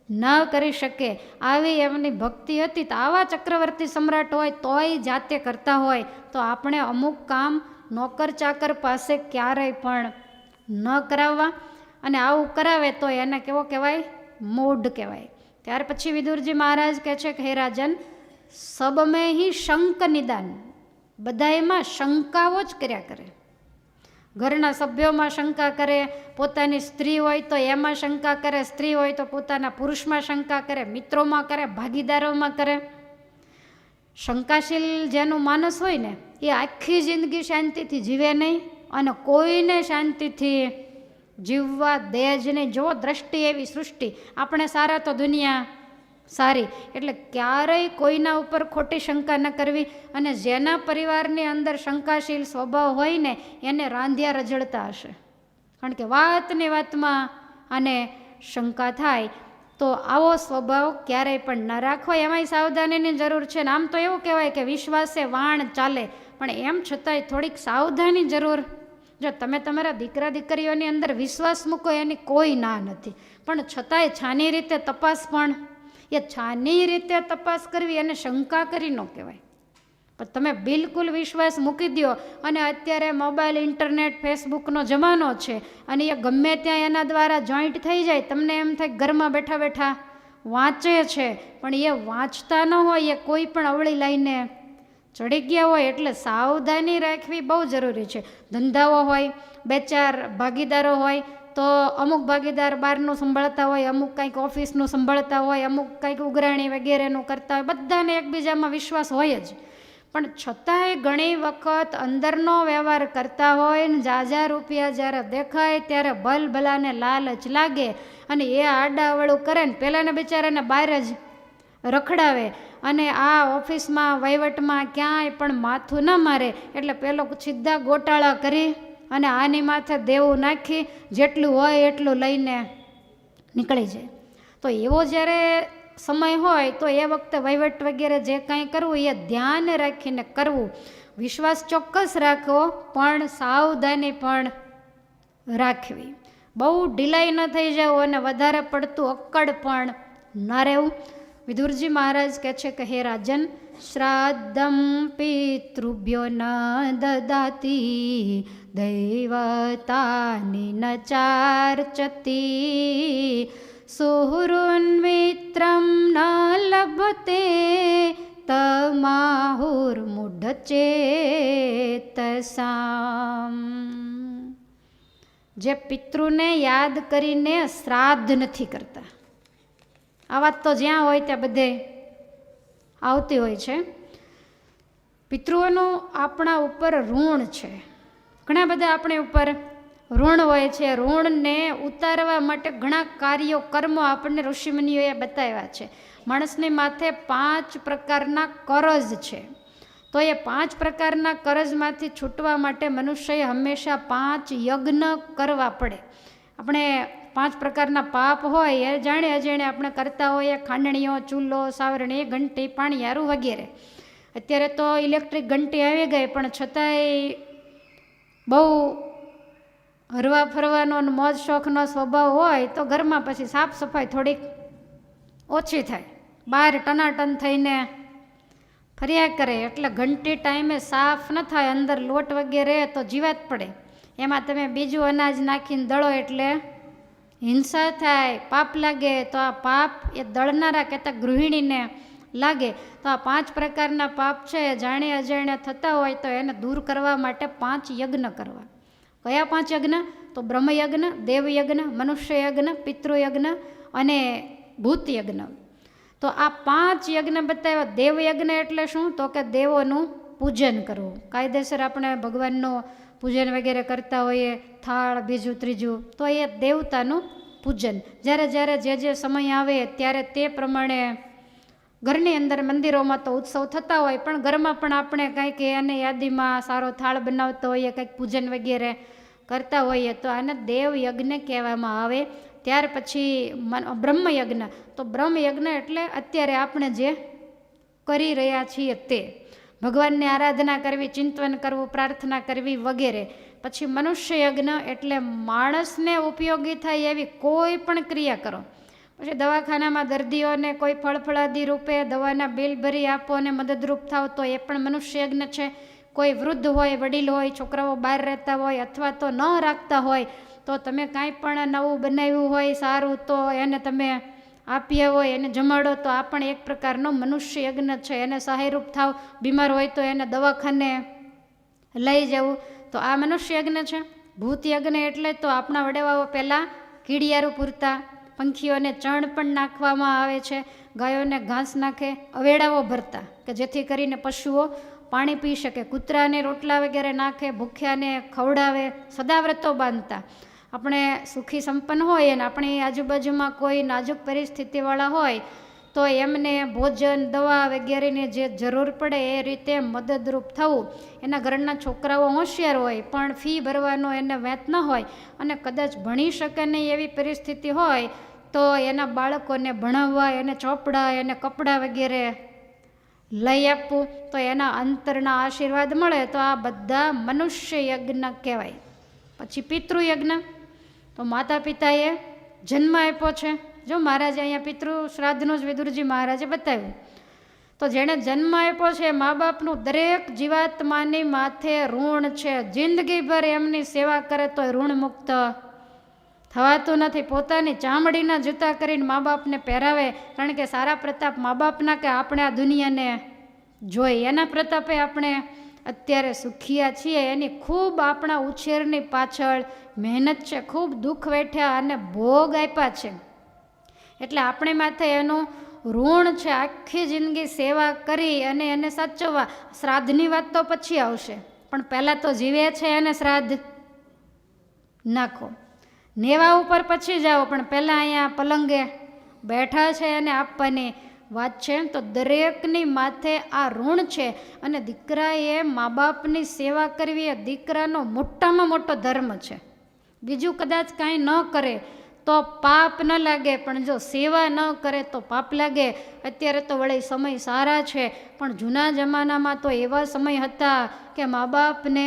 ન કરી શકે. આવી એમની ભક્તિ હતી. તો આવા ચક્રવર્તી સમ્રાટ હોય તોય જાતે કરતા હોય તો આપણે અમુક કામ નોકર ચાકર પાસે ક્યારેય પણ ન કરાવવા. અને આવું કરાવે તો એને કેવો કહેવાય? મૂઢ કહેવાય. ત્યાર પછી વિદુરજી મહારાજ કહે છે કે હે રાજન, સબ મેં હી શંક નિદાન, બધા એમાં શંકાઓ જ કર્યા કરે. ઘરના સભ્યોમાં શંકા કરે, પોતાની સ્ત્રી હોય તો એમાં શંકા કરે, સ્ત્રી હોય તો પોતાના પુરુષમાં શંકા કરે, મિત્રોમાં કરે, ભાગીદારોમાં કરે. શંકાશીલ જેનું માનસ હોય ને એ આખી જિંદગી શાંતિથી જીવે નહીં અને કોઈને શાંતિથી જીવવા દે જ નહીં. જો દ્રષ્ટિ એવી સૃષ્ટિ, આપણે સારા તો દુનિયા સારી. એટલે ક્યારેય કોઈના ઉપર ખોટી શંકા ન કરવી. અને જેના પરિવારની અંદર શંકાશીલ સ્વભાવ હોય ને એને રાંધ્યા રજળતા હશે. કારણ કે વાતની વાતમાં અને શંકા થાય. તો આવો સ્વભાવ ક્યારેય પણ ન રાખવો. એમાંય સાવધાનીની જરૂર છે. ને આમ તો એવું કહેવાય કે વિશ્વાસે વાણ ચાલે, પણ એમ છતાંય થોડીક સાવધાની જરૂર. જો તમે તમારા દીકરા દીકરીઓની અંદર વિશ્વાસ મૂકો એની કોઈ ના નથી, પણ છતાંય છાની રીતે તપાસ પણ એ છાની રીતે તપાસ કરવી અને શંકા કરી ન કહેવાય. પણ તમે બિલકુલ વિશ્વાસ મૂકી દો અને અત્યારે મોબાઈલ, ઇન્ટરનેટ, ફેસબુકનો જમાનો છે અને એ ગમે ત્યાં એના દ્વારા જોઈન્ટ થઈ જાય. તમને એમ થાય ઘરમાં બેઠા બેઠા વાંચે છે, પણ એ વાંચતા ન હોય, એ કોઈ પણ અવળી લાઈને ચડી ગયા હોય, એટલે સાવધાની રાખવી બહુ જરૂરી છે. ધંધાઓ હોય, 2-4 ભાગીદારો હોય, તો અમુક ભાગીદાર બહારનું સંભાળતા હોય, અમુક કંઈક ઓફિસનું સંભાળતા હોય, અમુક કંઈક ઉઘરાણી વગેરેનું કરતા હોય, બધાને એકબીજામાં વિશ્વાસ હોય જ, પણ છતાંય ઘણી વખત અંદરનો વ્યવહાર કરતા હોય ને ઝાઝા રૂપિયા જ્યારે દેખાય ત્યારે ભલભલાને લાલચ લાગે અને એ આડાવળું કરે ને પેલાને બિચારાને બહાર જ રખડાવે અને આ ઓફિસમાં વહીવટમાં ક્યાંય પણ માથું ન મારે, એટલે પેલો સીધા ગોટાળા કરી અને આની માથે દેવું નાખી જેટલું હોય એટલું લઈને નીકળી જાય. તો એવો જ્યારે સમય હોય તો એ વખતે વહીવટ વગેરે જે કાંઈ કરવું એ ધ્યાન રાખીને કરવું. વિશ્વાસ ચોક્કસ રાખવો, પણ સાવધાની પણ રાખવી. બહુ ઢીલાઈ ન થઈ જવું અને વધારે પડતું અક્કડ પણ ન રહેવું. વિદુરજી મહારાજ કહે છે કે હે રાજન, શ્રાદ્ધમ પિતૃભ્યો ન દદાતી દૈવતાની ન ચાર્ચતી સુહૃન મિત્રમ ન લભતે તમાહુર્મૂઢચેતસામ. જે પિતૃને યાદ કરીને શ્રાદ્ધ નથી કરતા, આ વાત તો જ્યાં હોય ત્યાં બધે આવતી હોય છે. પિતૃઓનું આપણા ઉપર ઋણ છે, ઘણા બધા આપણી ઉપર ઋણ હોય છે. ઋણને ઉતારવા માટે ઘણા કાર્યો, કર્મો આપણને ઋષિમુનિઓએ બતાવ્યા છે. માણસની માથે 5 પ્રકારના કરજ છે, તો એ 5 પ્રકારના કરજમાંથી છૂટવા માટે મનુષ્યએ હંમેશા 5 યજ્ઞ કરવા પડે. આપણે 5 પ્રકારના પાપ હોય એ જાણે અજાણે આપણે કરતા હોઈએ, ખાંડણીઓ, ચૂલો, સાવરણી, ઘંટી, પાણીયારું વગેરે. અત્યારે તો ઇલેક્ટ્રિક ઘંટી આવી ગઈ, પણ છતાંય બહુ હરવા ફરવાનો અને મોજ શોખનો સ્વભાવ હોય તો ઘરમાં પછી સાફ સફાઈ થોડીક ઓછી થાય, બહાર ટનાટન થઈને ફર્યા કરે, એટલે ઘંટી ટાઈમે સાફ ન થાય, અંદર લોટ વગેરે તો જીવાત પડે. એમાં તમે બીજું અનાજ નાખીને દળો એટલે હિંસા થાય, પાપ લાગે. તો આ પાપ એ દળનારા કહેતા ગૃહિણીને લાગે. તો આ 5 પ્રકારના પાપ છે જાણે અજાણ્યા થતા હોય તો એને દૂર કરવા માટે 5 યજ્ઞ કરવા. કયા 5 યજ્ઞ? તો બ્રહ્મયજ્ઞ, દેવયજ્ઞ, મનુષ્યયજ્ઞ, પિતૃયજ્ઞ અને ભૂતયજ્ઞ. તો આ 5 યજ્ઞ બતાવ્યા. દેવયજ્ઞ એટલે શું? તો કે દેવોનું પૂજન કરવું. કાયદેસર આપણે ભગવાનનું પૂજન વગેરે કરતા હોઈએ, થાળ, બીજું ત્રીજું, તો એ દેવતાનું પૂજન. જ્યારે જ્યારે જે સમય આવે ત્યારે તે પ્રમાણે ઘરની અંદર મંદિરોમાં તો ઉત્સવ થતા હોય, પણ ઘરમાં પણ આપણે કંઈક એને યાદીમાં સારો થાળ બનાવતો હોઈએ, કંઈક પૂજન વગેરે કરતા હોઈએ, તો આને દેવયજ્ઞ કહેવામાં આવે. ત્યાર પછી બ્રહ્મયજ્ઞ. તો બ્રહ્મયજ્ઞ એટલે અત્યારે આપણે જે કરી રહ્યા છીએ તે ભગવાનની આરાધના કરવી, ચિંતન કરવું, પ્રાર્થના કરવી વગેરે. પછી મનુષ્યયજ્ઞ એટલે માણસને ઉપયોગી થાય એવી કોઈ પણ ક્રિયા કરો. પછી દવાખાનામાં દર્દીઓને કોઈ ફળફળાદી રૂપે દવાના બિલ ભરી આપો અને મદદરૂપ થાવ, તો એ પણ મનુષ્યયજ્ઞ છે. કોઈ વૃદ્ધ હોય, વડીલ હોય, છોકરાઓ બહાર રહેતા હોય અથવા તો ન રાખતા હોય, તો તમે કાંઈ પણ નવું બનાવ્યું હોય સારું, તો એને તમે આપ્યા હોય, એને જમાડો, તો આ પણ એક પ્રકારનો મનુષ્યયજ્ઞ છે. એને સહાયરૂપ થાવ, બીમાર હોય તો એને દવાખાને લઈ જવું, તો આ મનુષ્યયજ્ઞ છે. ભૂતયજ્ઞ એટલે તો આપણા વડવાઓ પહેલાં કીડિયારું પૂરતા, પંખીઓને ચણ પણ નાખવામાં આવે છે, ગાયોને ઘાસ નાખે, અવેડાઓ ભરતા કે જેથી કરીને પશુઓ પાણી પી શકે, કૂતરાને રોટલા વગેરે નાખે, ભૂખ્યાને ખવડાવે, સદાવ્રતો બાંધતા. આપણે સુખી સંપન્ન હોય અને આપણી આજુબાજુમાં કોઈ નાજુક પરિસ્થિતિવાળા હોય તો એમને ભોજન, દવા વગેરેની જે જરૂર પડે એ રીતે મદદરૂપ થવું. એના ઘરના છોકરાઓ હોશિયાર હોય પણ ફી ભરવાનો એને વેત ન હોય અને કદાચ ભણી શકે નહીં એવી પરિસ્થિતિ હોય, તો એના બાળકોને ભણાવવા, એને ચોપડા, એને કપડાં વગેરે લઈ આપવું, તો એના અંતરના આશીર્વાદ મળે. તો આ બધા મનુષ્યયજ્ઞ કહેવાય. પછી પિતૃયજ્ઞ, તો માતા પિતાએ જન્મ આપ્યો છે. જો મહારાજે અહીંયા પિતૃ શ્રાદ્ધનું જ વિદુરજી મહારાજે બતાવ્યું. તો જેણે જન્મ આપ્યો છે, મા બાપનું દરેક જીવાત્માની માથે ઋણ છે. જિંદગીભર એમની સેવા કરે તો ઋણ મુક્ત થવાતું નથી. પોતાની ચામડીના જૂતા કરીને મા બાપને પહેરાવે, કારણ કે સારા પ્રતાપ મા બાપના કે આપણે આ દુનિયાને જોઈ એના પ્રતાપે આપણે અત્યારે સુખિયા છીએ. એની ખૂબ આપણા ઉછેરની પાછળ મહેનત છે, ખૂબ દુઃખ વેઠ્યા અને ભોગ આપ્યા છે. એટલે આપણે માથે એનું ઋણ છે. આખી જિંદગી સેવા કરી અને એને સાચવવા. શ્રાદ્ધની વાત તો પછી આવશે, પણ પહેલાં તો જીવે છે એને શ્રાદ્ધ નાખો. નેવા ઉપર પછી જાઓ, પણ પહેલાં અહીંયા પલંગે બેઠા છે એને આપવાની વાત છે. તો દરેકની માથે આ ઋણ છે. અને દીકરાએ મા બાપની સેવા કરવી એ દીકરાનો મોટામાં મોટો ધર્મ છે. બીજું કદાચ કાંઈ ન કરે તો પાપ ન લાગે, પણ જો સેવા ન કરે તો પાપ લાગે. અત્યારે તો વળી સમય સારા છે, પણ જૂના જમાનામાં તો એવા સમય હતા કે મા બાપને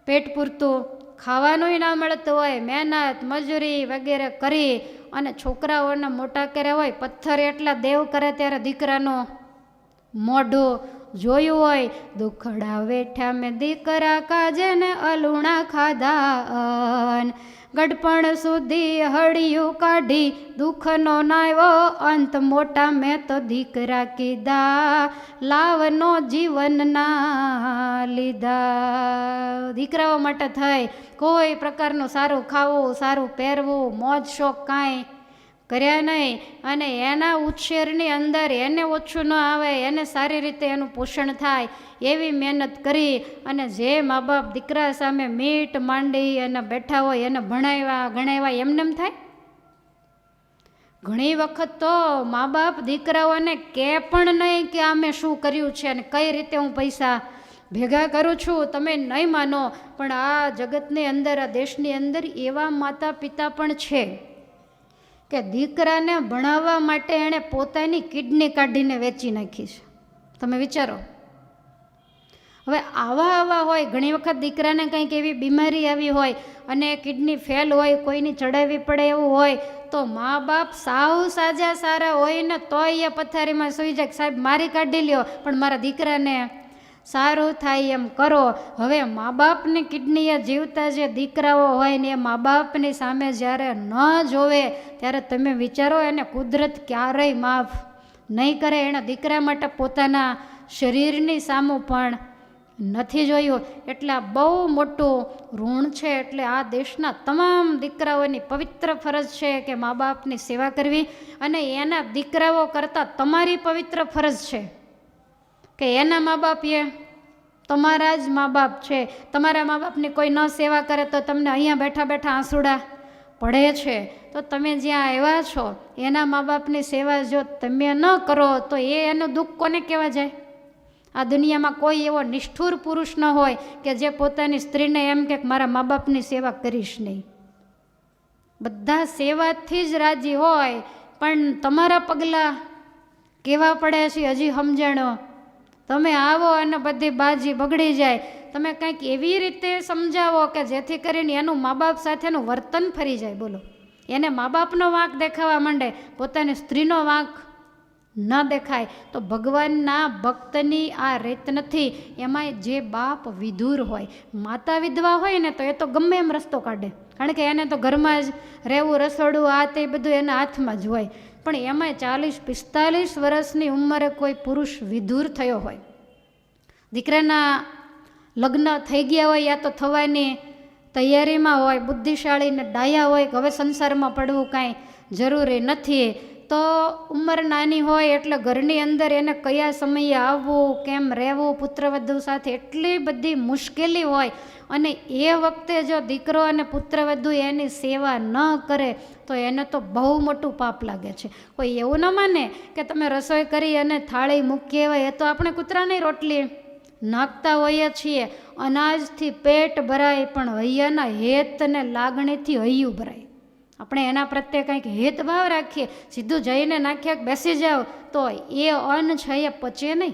પેટ પૂરતું ખાવાનું ના મળતું હોય, મહેનત મજૂરી વગેરે કરી અને છોકરાઓને મોટા કર્યા હોય. પથ્થર એટલા દેવ કરે ત્યારે દીકરાનું મોઢું જોયું હોય. દુખડા વેઠ્યા મેં દીકરા કાજે ને અલુણા ખાધા, ગડપણ સુધી હળિયું કાઢી દુઃખનો નાવ્યો અંત, મોટા મેં તો દીકરા કીધા લાવનો જીવનના લીધા. દીકરાઓ માટે થઈ કોઈ પ્રકારનું સારું ખાવું, સારું પહેરવું, મોજ શોખ કાંઈ કર્યા નહીં. અને એના ઉછેરની અંદર એને ઓછું ન આવે, એને સારી રીતે એનું પોષણ થાય એવી મહેનત કરી. અને જે મા બાપ દીકરા સામે મીટ માંડી અને બેઠા હોય એને ભણાવ્યા ગણાવ્યા એમને એમ થાય? ઘણી વખત તો મા બાપ દીકરાઓને કે પણ નહીં કે આ મેં શું કર્યું છે અને કઈ રીતે હું પૈસા ભેગા કરું છું. તમે નહીં માનો, પણ આ જગતની અંદર, આ દેશની અંદર એવા માતા પિતા પણ છે કે દીકરાને ભણાવવા માટે એણે પોતાની કિડની કાઢીને વેચી નાખી છે. તમે વિચારો. હવે આવા હોય. ઘણી વખત દીકરાને કંઈક એવી બીમારી આવી હોય અને કિડની ફેલ હોય, કોઈની ચડાવવી પડે એવું હોય, તો મા બાપ સાવ સાજા સારા હોય ને તોય એ પથારીમાં સૂઈ જાય, સાહેબ મારી કાઢી લ્યો પણ મારા દીકરાને સારું થાય એમ કરો. હવે મા બાપની કિડનીએ જીવતા જે દીકરાઓ હોય ને એ મા બાપની સામે જ્યારે ન જોવે ત્યારે તમે વિચારો એને કુદરત ક્યારેય માફ નહીં કરે. એના દીકરા માટે પોતાના શરીરની સામું પણ નથી જોયું. એટલે આ બહુ મોટું ઋણ છે. એટલે આ દેશના તમામ દીકરાઓની પવિત્ર ફરજ છે કે મા બાપની સેવા કરવી. અને એના દીકરાઓ કરતાં તમારી પવિત્ર ફરજ છે કે એના મા બાપ એ તમારા જ મા બાપ છે. તમારા મા બાપની કોઈ ન સેવા કરે તો તમને અહીંયા બેઠા બેઠા આંસુડા પડે છે. તો તમે જ્યાં આવ્યા છો એના મા બાપની સેવા જો તમે ન કરો તો એનું દુઃખ કોને કહેવા જાય? આ દુનિયામાં કોઈ એવો નિષ્ઠુર પુરુષ ન હોય કે જે પોતાની સ્ત્રીને એમ કે મારા મા બાપની સેવા કરીશ નહીં. બધા સેવાથી જ રાજી હોય, પણ તમારા પગલાં કેવા પડે છે હજી સમજણો. તમે આવો અને બધી બાજી બગડી જાય. તમે કંઈક એવી રીતે સમજાવો કે જેથી કરીને એનું મા બાપ સાથેનું વર્તન ફરી જાય. બોલો, એને મા બાપનો વાંક દેખાવા માંડે, પોતાની સ્ત્રીનો વાંક ન દેખાય. તો ભગવાનના ભક્તની આ રીત નથી. એમાંય જે બાપ વિધુર હોય, માતા વિધવા હોય ને તો એ તો ગમે એમ રસ્તો કાઢે, કારણ કે એને તો ઘરમાં જ રહેવું, રસોડું, આ તે બધું એના હાથમાં જ હોય. પણ એમાંય 40-45 વર્ષની ઉંમરે કોઈ પુરુષ વિધુર થયો હોય, દીકરાના લગ્ન થઈ ગયા હોય યા તો થવાની તૈયારીમાં હોય, બુદ્ધિશાળી ને ડાયા હોય કે હવે સંસારમાં પડવું કાંઈ જરૂરી નથી, તો ઉંમર નાની હોય એટલે ઘરની અંદર એને કયા સમયે આવવું, કેમ રહેવું, પુત્રવધુ સાથે એટલી બધી મુશ્કેલી હોય. અને એ વખતે જો દીકરો અને પુત્રવધુ એની સેવા ન કરે તો એને તો બહુ મોટું પાપ લાગે છે. કોઈ એવું ન માને કે તમે રસોઈ કરી અને થાળી મૂકી હોય, એ તો આપણે કૂતરાની રોટલી નાખતા હોઈએ છીએ. અનાજથી પેટ ભરાય પણ હૈયાના હેત અને લાગણીથી હૈયું ભરાય. આપણે એના પ્રત્યે કંઈક હેતભાવ રાખીએ, સીધું જઈને નાખ્યા બેસી જાઓ તો એ અન્ન છે એ પચે નહીં,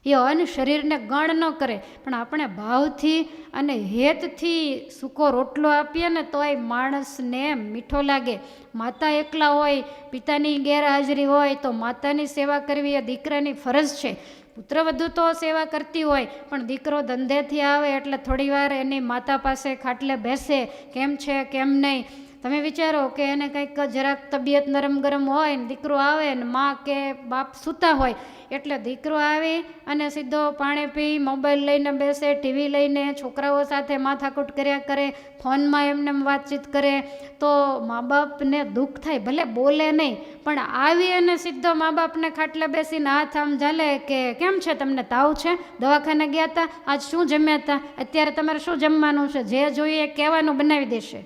એ અન્ન શરીરને ગણ ન કરે. પણ આપણે ભાવથી અને હેતથી સૂકો રોટલો આપીએ ને તો એ માણસને મીઠો લાગે. માતા એકલા હોય, પિતાની ગેરહાજરી હોય તો માતાની સેવા કરવી એ દીકરાની ફરજ છે. પુત્રવધુ તો સેવા કરતી હોય, પણ દીકરો ધંધેથી આવે એટલે થોડી વાર એની માતા પાસે ખાટલે બેસે, કેમ છે કેમ નહીં, તમે વિચારો કે એને કંઈક જરાક તબિયત નરમ ગરમ હોય ને દીકરો આવે ને મા કે બાપ સૂતા હોય એટલે દીકરો આવી અને સીધો પાણી પી મોબાઈલ લઈને બેસે, ટીવી લઈને છોકરાઓ સાથે માથાકૂટ કર્યા કરે, ફોનમાં એમને વાતચીત કરે, તો મા બાપને દુઃખ થાય. ભલે બોલે નહીં પણ આવી અને સીધો મા બાપને ખાટલે બેસીને હાથ આમ ઝાલે કે કેમ છે, તમને તાવ છે, દવાખાને ગયા હતા, આજ શું જમ્યા હતા, અત્યારે તમારે શું જમવાનું છે, જે જોઈએ કહેવાનું બનાવી દેશે.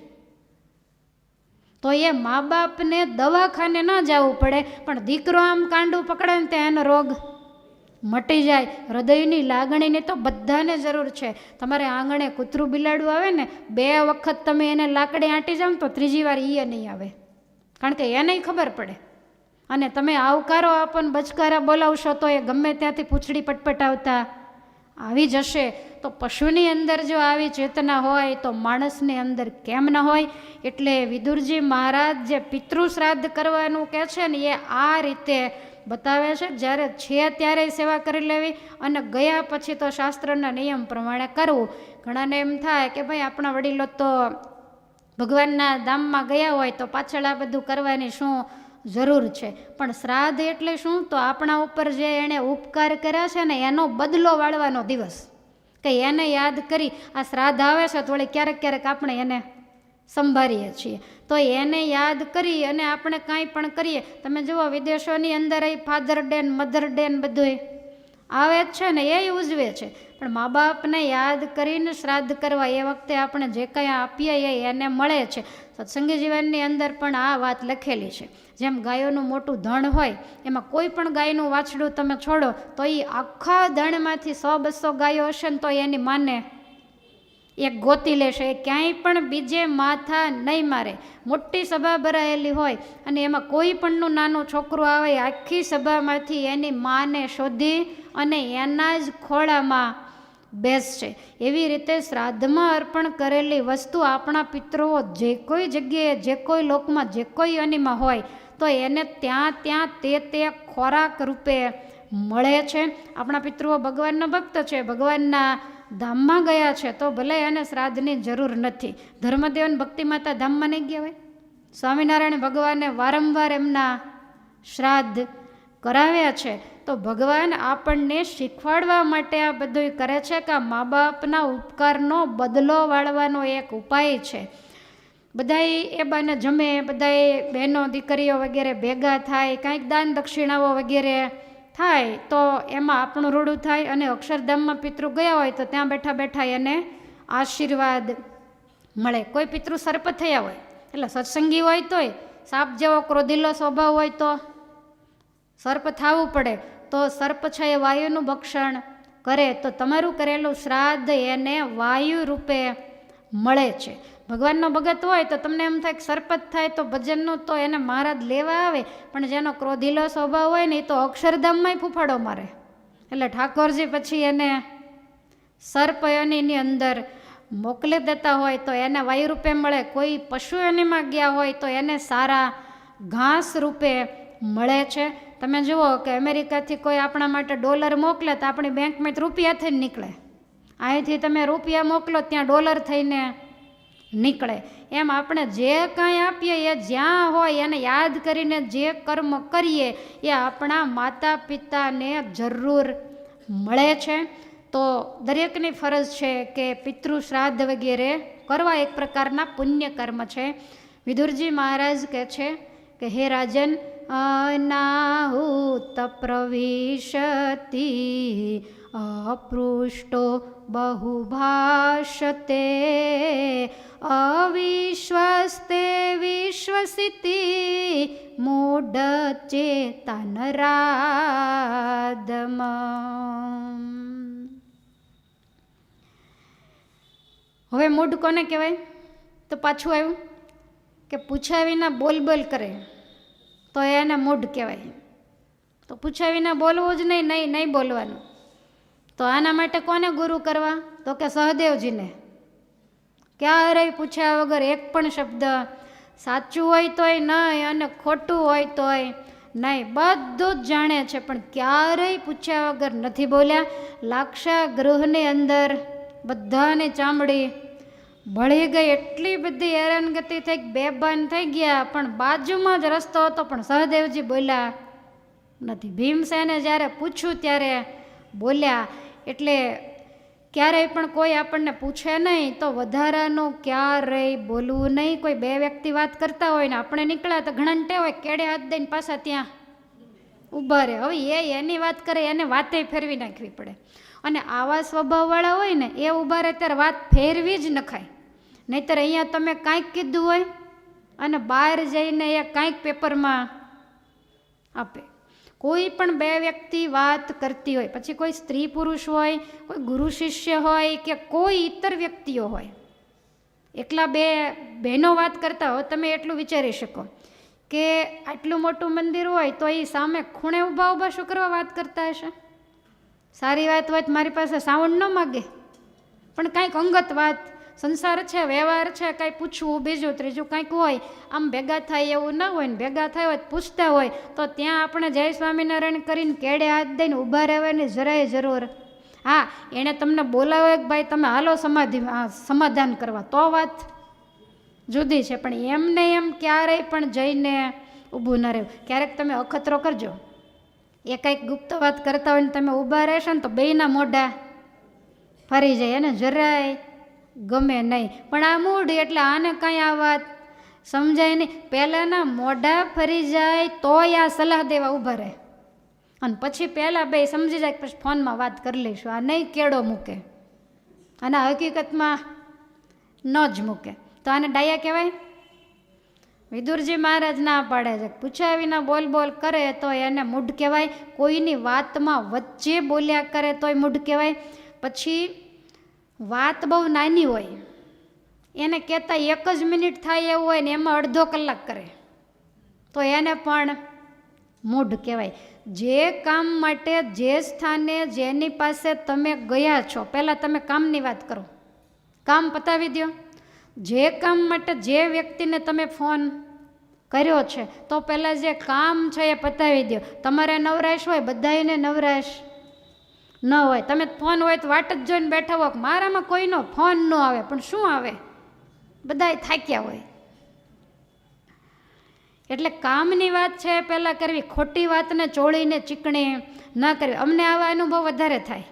તો એ મા બાપને દવાખાને ન જવું પડે પણ દીકરો આમ કાંડું પકડે ને ત્યાં એનો રોગ મટી જાય. હૃદયની લાગણીની તો બધાને જરૂર છે. તમારે આંગણે કૂતરું બિલાડું આવે ને 2 વખત તમે એને લાકડી આંટી જાવ તો 3જી વાર એ નહીં આવે, કારણ કે એને ખબર પડે. અને તમે આવકારો આપોને બચકારા બોલાવશો તો એ ગમે ત્યાંથી પૂંછડી પટપટાવતા આવી જશે. તો પશુની અંદર જો આવી ચેતના હોય તો માણસની અંદર કેમ ન હોય? એટલે વિદુરજી મહારાજ જે પિતૃ શ્રાદ્ધ કરવાનું કહે છે ને એ આ રીતે બતાવે છે. જ્યારે છે ત્યારે સેવા કરી લેવી અને ગયા પછી તો શાસ્ત્રના નિયમ પ્રમાણે કરવું. ઘણાને એમ થાય કે ભાઈ આપણા વડીલો તો ભગવાનના ધામમાં ગયા હોય તો પાછળ આ બધું કરવાની શું જરૂર છે? પણ શ્રાદ્ધ એટલે શું? તો આપણા ઉપર જે એણે ઉપકાર કર્યા છે ને એનો બદલો વાળવાનો દિવસ, કે એને યાદ કરી આ શ્રાદ્ધ આવે છે તો વળી ક્યારેક ક્યારેક આપણે એને સંભાળીએ છીએ, તો એને યાદ કરી અને આપણે કાંઈ પણ કરીએ. તમે જુઓ વિદેશોની અંદર એ ફાધર ડે ને મધર ડે ને બધું આવે જ છે ને, એ ઉજવે છે. પણ મા બાપને યાદ કરીને શ્રાદ્ધ કરવા એ વખતે આપણે જે કંઈ આપીએ એ એને મળે છે. સત્સંગી જીવનની અંદર પણ આ વાત લખેલી છે. જેમ ગાયોનું મોટું ધણ હોય એમાં કોઈ પણ ગાયનું વાછડું તમે છોડો તો એ આખા ધણમાંથી 100-200 ગાયો હશે ને તો એની માને એક ગોતી લેશે, એ ક્યાંય પણ બીજે માથા નહીં મારે. મોટી સભા ભરાયેલી હોય અને એમાં કોઈ પણનું નાનું છોકરું આવે, આખી સભામાંથી એની માને શોધી અને એના જ ખોળામાં બેસશે. એવી રીતે શ્રાદ્ધમાં અર્પણ કરેલી વસ્તુ આપણા પિતૃઓ જે કોઈ જગ્યાએ જે કોઈ લોકમાં જે કોઈ યોનિમાં હોય તો એને ત્યાં તે ખોરાક રૂપે મળે છે. આપણા પિતૃઓ ભગવાનના ભક્ત છે, ભગવાનના ધામમાં ગયા છે, તો ભલે એને શ્રાદ્ધની જરૂર નથી. ધર્મદેવન ભક્તિ માતા ધામમાં નહીં ગયા હોય? સ્વામિનારાયણ ભગવાને વારંવાર એમના શ્રાદ્ધ કરાવ્યા છે. તો ભગવાન આપણને શીખવાડવા માટે આ બધું કરે છે કે મા બાપના ઉપકારનો બદલો વાળવાનો એક ઉપાય છે. બધાય એ બાને જમે, બધાય બહેનો દીકરીઓ વગેરે ભેગા થાય, કાંઈક દાન દક્ષિણાઓ વગેરે થાય તો એમાં આપણું રૂડું થાય. અને અક્ષરધામમાં પિતૃ ગયા હોય તો ત્યાં બેઠા બેઠા એને આશીર્વાદ મળે. કોઈ પિતૃ સર્પ થયા હોય એટલે સત્સંગી હોય તોય સાપ જેવો ક્રોધીલો સ્વભાવ હોય તો સર્પ થવું પડે, તો સર્પ છે એ વાયુનું ભક્ષણ કરે તો તમારું કરેલું શ્રાદ્ધ એને વાયુ રૂપે મળે છે. ભગવાનનો ભગત હોય તો તમને એમ થાય કે સર્પ જ થાય તો ભજનનું તો એને મહારાજ લેવા આવે, પણ જેનો ક્રોધીલો સ્વભાવ હોય ને એ તો અક્ષરધામમાંય ફૂફાડો મારે. એટલે ઠાકોરજી પછી એને સર્પ યોનિની અંદર મોકલી દેતા હોય તો એને વાયુ રૂપે મળે. કોઈ પશુ યોનિમાં ગયા હોય તો એને સારા ઘાસ રૂપે મળે છે. તમે જુઓ કે અમેરિકાથી કોઈ આપણા માટે ડોલર મોકલે તો આપણી બેંકમાં રૂપિયા થઈને નીકળે. અહીંથી તમે રૂપિયા મોકલો ત્યાં ડોલર થઈને નીકળે. એમ આપણે જે કાંઈ આપીએ એ જ્યાં હોય એને યાદ કરીને જે કર્મ કરીએ એ આપણા માતા પિતાને જરૂર મળે છે. તો દરેકની ફરજ છે કે પિતૃ શ્રાદ્ધ વગેરે કરવા એક પ્રકારના પુણ્ય કર્મ છે. વિદુરજી મહારાજ કહે છે કે હે રાજન, અનાહુત પ્રવિશતિ અપૃષ્ટો બહુભાષતે અવિશ્વસ્તે વિશ્વસિતિ મૂઢ ચેતનરાદમ. હવે મૂઢ કોને કહેવાય? તો પાછું આવ્યું કે પૂછ્યા વિના બોલ બોલ કરે તો એને મૂઢ કહેવાય. તો પૂછ્યા વિના બોલવું જ નહીં બોલવાનું. તો આના માટે કોને ગુરુ કરવા? તો કે સહદેવજીને. ક્યારેય પૂછ્યા વગર એક પણ શબ્દ સાચું હોય તોય નહીં અને ખોટું હોય તોય નહીં, બધું જ જાણે છે પણ ક્યારેય પૂછ્યા વગર નથી બોલ્યા. લાક્ષા ગૃહની અંદર બધાની ચામડી ભળી ગઈ, એટલી બધી હેરાનગતિ થઈ, બેભાન થઈ ગયા. પણ બાજુમાં જ રસ્તો હતો, પણ સહદેવજી બોલ્યા નથી. ભીમસેને જ્યારે પૂછ્યું ત્યારે બોલ્યા. એટલે ક્યારેય પણ કોઈ આપણને પૂછે નહીં તો વધારાનું ક્યારેય બોલવું નહીં. કોઈ બે વ્યક્તિ વાત કરતા હોય ને આપણે નીકળ્યા તો ઘણા ટેવ હોય કેડે હાથ દઈને પાછા ત્યાં ઊભા રહે. હવે એની વાત કરે એને વાતે ફેરવી નાખવી પડે. અને આવા સ્વભાવવાળા હોય ને એ ઊભા રહે ત્યારે વાત ફેરવી જ નખાય. નહીંતર અહીંયા તમે કાંઈક કીધું હોય અને બહાર જઈને એ કાંઈક પેપરમાં આપે. કોઈ પણ બે વ્યક્તિ વાત કરતી હોય, પછી કોઈ સ્ત્રી પુરુષ હોય, કોઈ ગુરુ શિષ્ય હોય કે કોઈ ઇતર વ્યક્તિઓ હોય, એકલા બે બહેનો વાત કરતા હોય, તમે એટલું વિચારી શકો કે આટલું મોટું મંદિર હોય તો એ સામે ખૂણે ઊભા ઊભા શું કરવા વાત કરતા હશે? સારી વાત હોય તો મારી પાસે સાઉન્ડ ન માગે, પણ કાંઈક અંગત વાત, સંસાર છે, વ્યવહાર છે, કાંઈ પૂછવું, બીજું ત્રીજું કાંઈક હોય, આમ ભેગા થાય એવું ના હોય ને ભેગા થાય હોય પૂછતા હોય તો ત્યાં આપણે જય સ્વામિનારાયણ કરીને કેડે હાથ દઈને ઊભા રહેવાની જરાય જરૂર. હા, એણે તમને બોલાવ્યો કે ભાઈ તમે હાલો સમાધાન કરવા, તો વાત જુદી છે. પણ એમને એમ ક્યારેય પણ જઈને ઊભું ન રહેવું. ક્યારેક તમે અખતરો કરજો, એ કંઈક ગુપ્ત વાત કરતા હોય ને તમે ઊભા રહેશો ને તો બેયના મોઢા ફરી જાય, એને જરાય ગમે નહીં. પણ આ મૂઢ એટલે આને કાંઈ આ વાત સમજાય નહીં. પહેલાંના મોઢા ફરી જાય તોય આ સલાહ દેવા ઊભા રહે, અને પછી પહેલાં બે સમજી જાય પછી ફોનમાં વાત કરી લઈશું. આ નહીં કેળો મૂકે, અને હકીકતમાં ન જ મૂકે તો આને ડાયા કહેવાય? વિદુરજી મહારાજ ના પાડે છે, પૂછ્યા વિના બોલ બોલ કરે તો એને મૂઢ કહેવાય. કોઈની વાતમાં વચ્ચે બોલ્યા કરે તોય મૂઢ કહેવાય. પછી વાત બહુ નાની હોય, એને કહેતા 1 જ મિનિટ થાય એવું હોય ને એમાં અડધો કલાક કરે તો એને પણ મૂઢ કહેવાય. જે કામ માટે જે સ્થાને જેની પાસે તમે ગયા છો, પહેલાં તમે કામની વાત કરો, કામ પતાવી દો. જે કામ માટે જે વ્યક્તિને તમે ફોન કર્યો છે તો પહેલાં જે કામ છે એ પતાવી દો. તમારે નવરાશ હોય, બધાને નવરાશ ન હોય. તમે ફોન હોય તો વાટ જ જોઈને બેઠા હો, મારામાં કોઈનો ફોન ન આવે, પણ શું આવે, બધાય થાક્યા હોય. એટલે કામની વાત છે પહેલાં કરવી, ખોટી વાતને ચોળીને ચીકણી ન કરવી. અમને આવા અનુભવ વધારે થાય.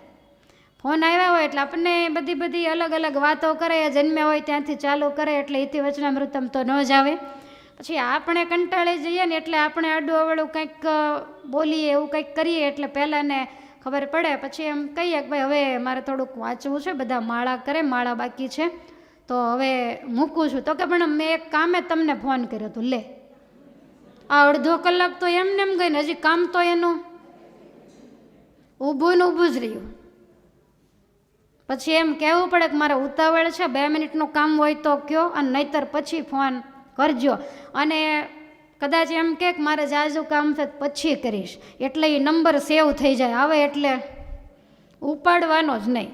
ફોન આવ્યા હોય એટલે આપણને બધી અલગ અલગ વાતો કરે, જન્મ્યા હોય ત્યાંથી ચાલુ કરે, એટલે ઇતિ વચનામૃતમ તો ન જ આવે. પછી આપણે કંટાળી જઈએ ને એટલે આપણે આડું અવળું કંઈક બોલીએ, એવું કંઈક કરીએ એટલે પહેલાંને ખબર પડે. પછી એમ કહીએ કે ભાઈ હવે મારે થોડુંક વાંચવું છે, બધા માળા કરે, માળા બાકી છે તો હવે મૂકું છું. તો કે પણ મેં એક કામે તમને ફોન કર્યો હતો, લે આ અડધો કલાક તો એમને એમ ગઈ ને હજી કામ તો એનું ઊભું ને ઊભું જ રહ્યું. પછી એમ કહેવું પડે કે મારે ઉતાવળ છે, 2 મિનિટનું કામ હોય તો કયો, અને નહીંતર પછી ફોન કરજો. અને કદાચ એમ કે મારે જાજુ કામ છે પછી કરીશ, એટલે એ નંબર સેવ થઈ જાય, આવે એટલે ઉપાડવાનો જ નહીં.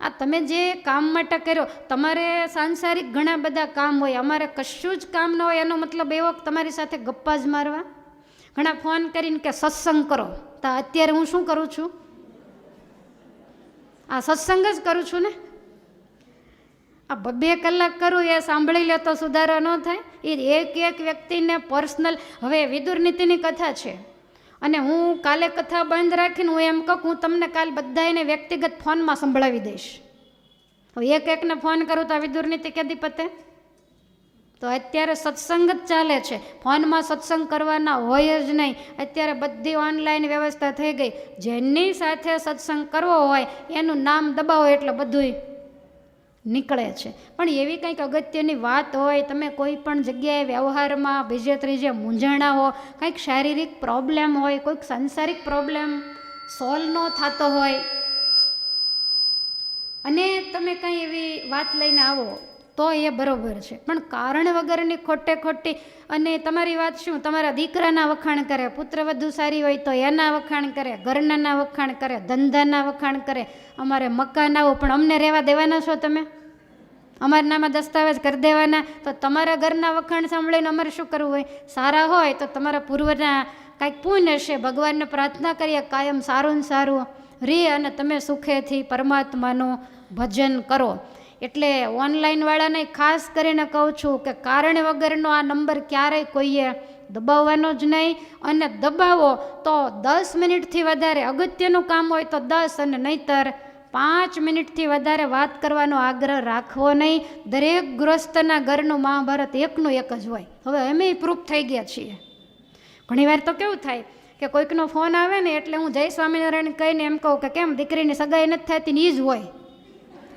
આ તમે જે કામ માટે કર્યો, તમારે સાંસારિક ઘણા બધા કામ હોય, અમારે કશું જ કામ ન હોય. એનો મતલબ એવો કે તમારી સાથે ગપ્પા જ મારવા. ઘણા ફોન કરીને કે સત્સંગ કરો, તો અત્યારે હું શું કરું છું? આ સત્સંગ જ કરું છું ને. આ 2 કલાક કરું એ સાંભળી લે તો સુધારો ન થાય? એ એક વ્યક્તિને પર્સનલ. હવે વિદુર નીતિની કથા છે અને હું કાલે કથા બંધ રાખીને હું એમ કહું હું તમને કાલ બધાને વ્યક્તિગત ફોનમાં સંભળાવી દઈશ. હવે એકને ફોન કરું તો આ વિદુર નીતિ કેદી પતે? તો અત્યારે સત્સંગ જ ચાલે છે, ફોનમાં સત્સંગ કરવાના હોય જ નહીં. અત્યારે બધી ઓનલાઈન વ્યવસ્થા થઈ ગઈ, જેની સાથે સત્સંગ કરવો હોય એનું નામ દબાવો એટલે બધુંય નીકળે છે. પણ એવી કંઈક અગત્યની વાત હોય, તમે કોઈ પણ જગ્યાએ વ્યવહારમાં બીજે ત્રીજે મૂંઝાણા હો, કંઈક શારીરિક પ્રોબ્લેમ હોય, કોઈક સાંસારિક પ્રોબ્લેમ સોલ્વ ન થતો હોય, અને તમે કંઈ એવી વાત લઈને આવો તો એ બરાબર છે. પણ કારણ વગરની ખોટી અને તમારી વાત શું, તમારા દીકરાના વખાણ કરે, પુત્રવધુ સારી હોય તો એના વખાણ કરે, ઘરનાના વખાણ કરે, ધંધાના વખાણ કરે, અમારે મકાન આવો, પણ અમને રહેવા દેવાના છો તમે? અમારા નામમાં દસ્તાવેજ કરી દેવાના? તો તમારા ઘરના વખાણ સાંભળીને અમારે શું કરવું હોય? સારા હોય તો તમારા પૂર્વના કાંઈક પુણ્ય હશે, ભગવાનને પ્રાર્થના કરીએ કાયમ સારું ને સારું રે અને તમે સુખેથી પરમાત્માનું ભજન કરો. એટલે ઓનલાઈનવાળાને ખાસ કરીને કહું છું કે કારણ વગરનો આ નંબર ક્યારેય કોઈએ દબાવવાનો જ નહીં, અને દબાવો તો 10 મિનિટથી વધારે, અગત્યનું કામ હોય તો 10 અને નહીંતર 5 મિનિટથી વધારે વાત કરવાનો આગ્રહ રાખવો નહીં. દરેક ગૃહસ્થના ઘરનું મહાભારત એકનું એક જ હોય. હવે અમે પ્રૂફ થઈ ગયા છીએ. ઘણીવાર તો કેવું થાય કે કોઈકનો ફોન આવે ને એટલે હું જય સ્વામિનારાયણ કહીને એમ કહું કે કેમ દીકરીની સગાઈ નથી થતી ને એ જ હોય.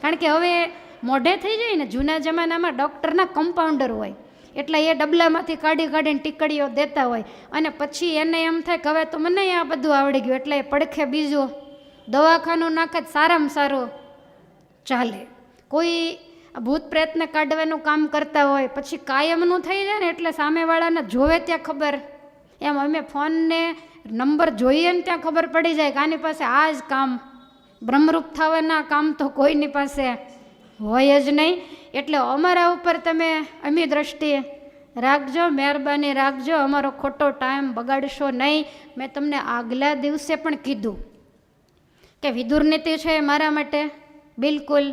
કારણ કે હવે મોઢે થઈ જાય ને. જૂના જમાનામાં ડૉક્ટરના કમ્પાઉન્ડર હોય એટલે એ ડબલામાંથી કાઢીને ટીકડીઓ દેતા હોય, અને પછી એને એમ થાય કે હવે તો મને આ બધું આવડી ગયું, એટલે એ પડખે બીજું દવાખાનું નાખે જ સારામાં સારું ચાલે. કોઈ ભૂત પ્રેતને કાઢવાનું કામ કરતા હોય પછી કાયમનું થઈ જાય ને એટલે સામેવાળાને જોવે ત્યાં ખબર, એમ અમે ફોનને નંબર જોઈએ ને ત્યાં ખબર પડી જાય કે આની પાસે આ જ કામ, બ્રહ્મરૂપ થવાના કામ તો કોઈની પાસે હોય જ નહીં. એટલે અમારા ઉપર તમે અમી દ્રષ્ટિએ રાખજો, મહેરબાની રાખજો, અમારો ખોટો ટાઈમ બગાડશો નહીં. મેં તમને આગલા દિવસે પણ કીધું કે વિદુર નીતિ છે એ મારા માટે બિલકુલ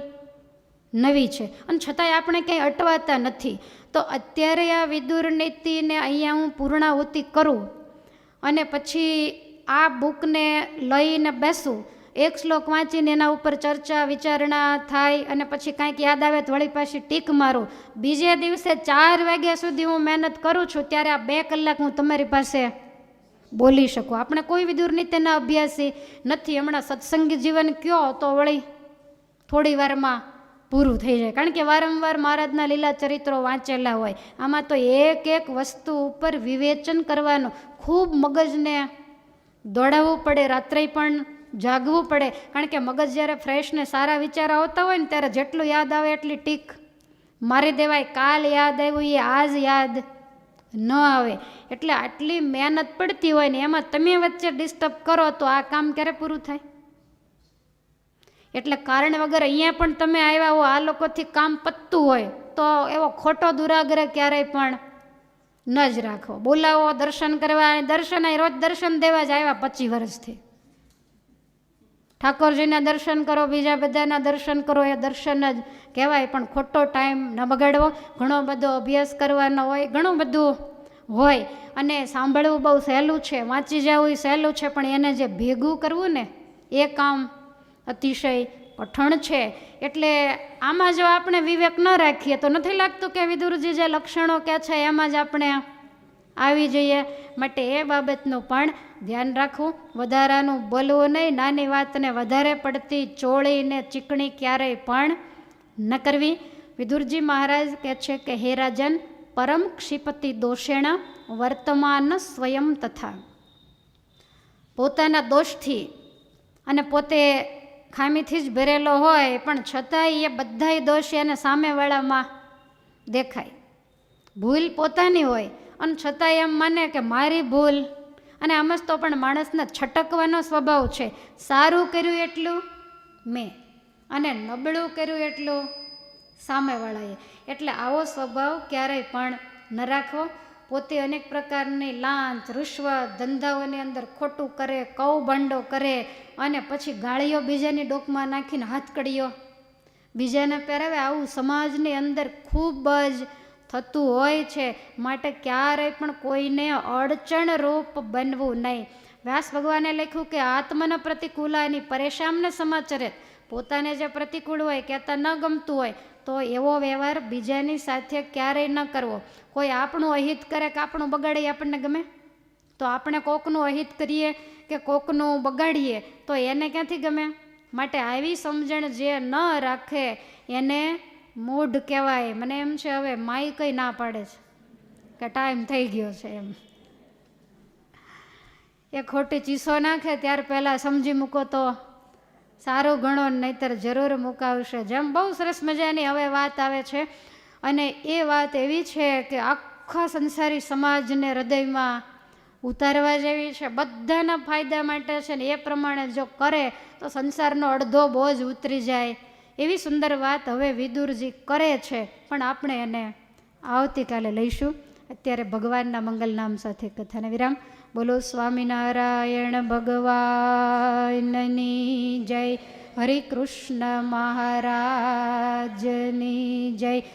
નવી છે, અને છતાંય આપણે કંઈ અટવાતા નથી. તો અત્યારે આ વિદુર નીતિને અહીંયા હું પૂર્ણાહુતિ કરું અને પછી આ બુકને લઈને બેસું, એક શ્લોક વાંચીને એના ઉપર ચર્ચા વિચારણા થાય, અને પછી કાંઈક યાદ આવે તો વળી પાછી ટીક મારું. બીજે દિવસે 4 વાગ્યા સુધી હું મહેનત કરું છું, ત્યારે આ 2 કલાક હું તમારી પાસે બોલી શકું. આપણે કોઈ વિદુર નીતિના અભ્યાસી નથી. હમણાં સત્સંગી જીવન કયો તો વળી થોડી વારમાં પૂરું થઈ જાય, કારણ કે વારંવાર મહારાજના લીલા ચરિત્રો વાંચેલા હોય. આમાં તો એક વસ્તુ ઉપર વિવેચન કરવાનું, ખૂબ મગજને દોડાવવું પડે, રાત્રે પણ જાગવું પડે, કારણ કે મગજ જ્યારે ફ્રેશ ને સારા વિચાર આવતા હોય ને ત્યારે જેટલું યાદ આવે એટલી ટીક મારી દેવાય. કાલ યાદ આવ્યું એ આજ યાદ ન આવે. એટલે આટલી મહેનત પડતી હોય ને એમાં તમે વચ્ચે ડિસ્ટર્બ કરો તો આ કામ ક્યારે પૂરું થાય? એટલે કારણ વગર અહીંયા પણ તમે આવ્યા હો, આ લોકોથી કામ પતતું હોય તો એવો ખોટો દુરાગ્રહ ક્યારેય પણ ન જ રાખો. બોલાવો દર્શન કરવા, દર્શન રોજ દર્શન દેવા જ આવ્યા 25 વર્ષથી. ઠાકોરજીના દર્શન કરો, બીજા બધાના દર્શન કરો, એ દર્શન જ કહેવાય. પણ ખોટો ટાઈમ ન બગાડવો. ઘણો બધો અભ્યાસ કરવાનો હોય, ઘણું બધું હોય, અને સાંભળવું બહુ સહેલું છે, વાંચી જવું એ સહેલું છે, પણ એને જે ભેગું કરવું ને એ કામ અતિશય કઠણ છે. એટલે આમાં જો આપણે વિવેક ન રાખીએ તો નથી લાગતું કે વિદુરજી જે લક્ષણો કહે છે એમાં જ આપણે આવી જઈએ. માટે એ બાબતનું પણ ધ્યાન રાખવું. વધારાનું બોલવું નહીં, નાની વાતને વધારે પડતી ચોળીને ચીકણી ક્યારેય પણ ન કરવી. વિદુરજી મહારાજ કહે છે કે હે રાજન, પરમ ક્ષિપતિ દોષેણ વર્તમાન સ્વયં તથા. પોતાના દોષથી અને પોતે ખામીથી જ ભરેલો હોય, પણ છતાંય એ બધાય દોષ એને સામેવાળામાં દેખાય. ભૂલ પોતાની હોય અને છતાંય એમ માને કે મારી ભૂલ. અને આમ જ તો પણ માણસને છટકવાનો સ્વભાવ છે. સારું કર્યું એટલું મેં, અને નબળું કર્યું એટલું સામેવાળાએ. એટલે આવો સ્વભાવ ક્યારેય પણ ન રાખવો. પોતે અનેક પ્રકારની લાંચ, રૂશ્વત, ધંધાઓની અંદર ખોટું કરે, કૌભાંડો કરે, અને પછી ગાળીઓ બીજાની ડોકમાં નાખીને હાથકડીઓ બીજાને પહેરાવે. આવું સમાજની અંદર ખૂબ જ થતું હોય છે. માટે ક્યારેય પણ કોઈને અડચણરૂપ બનવું નહીં. વ્યાસ ભગવાને લખ્યું કે આત્મને પ્રતિકૂલાની પરેશાનને સમાચરે. પોતાને જે પ્રતિકૂળ હોય, કહેતા ન ગમતું હોય તો એવો વ્યવહાર બીજાની સાથે ક્યારેય ન કરવો. કોઈ આપણું અહિત કરે કે આપણું બગાડીએ આપણને ગમે? તો આપણે કોકનું અહિત કરીએ કે કોકનું બગાડીએ તો એને ક્યાંથી ગમે? માટે આવી સમજણ જે ન રાખે એને મૂઢ કહેવાય. મને એમ છે હવે માઈ કંઈ ના પાડે છે કે ટાઈમ થઈ ગયો છે એમ. એ ખોટી ચીસો નાખે ત્યાર પહેલાં સમજી મૂકો તો સારું ગણો, નહીંતર જરૂર મુકાવશે. જેમ બહુ સરસ મજાની હવે વાત આવે છે, અને એ વાત એવી છે કે આખા સંસારી સમાજને હૃદયમાં ઉતારવા જેવી છે. બધાના ફાયદા માટે છે ને એ પ્રમાણે જો કરે તો સંસારનો અડધો બોજ ઉતરી જાય. એવી સુંદર વાત હવે વિદુરજી કરે છે, પણ આપણે એને આવતીકાલે લઈશું. અત્યારે ભગવાનના મંગલ નામ સાથે કથાને વિરામ. બોલો સ્વામિનારાયણ ભગવાનની જય. હરિ કૃષ્ણ મહારાજની જય.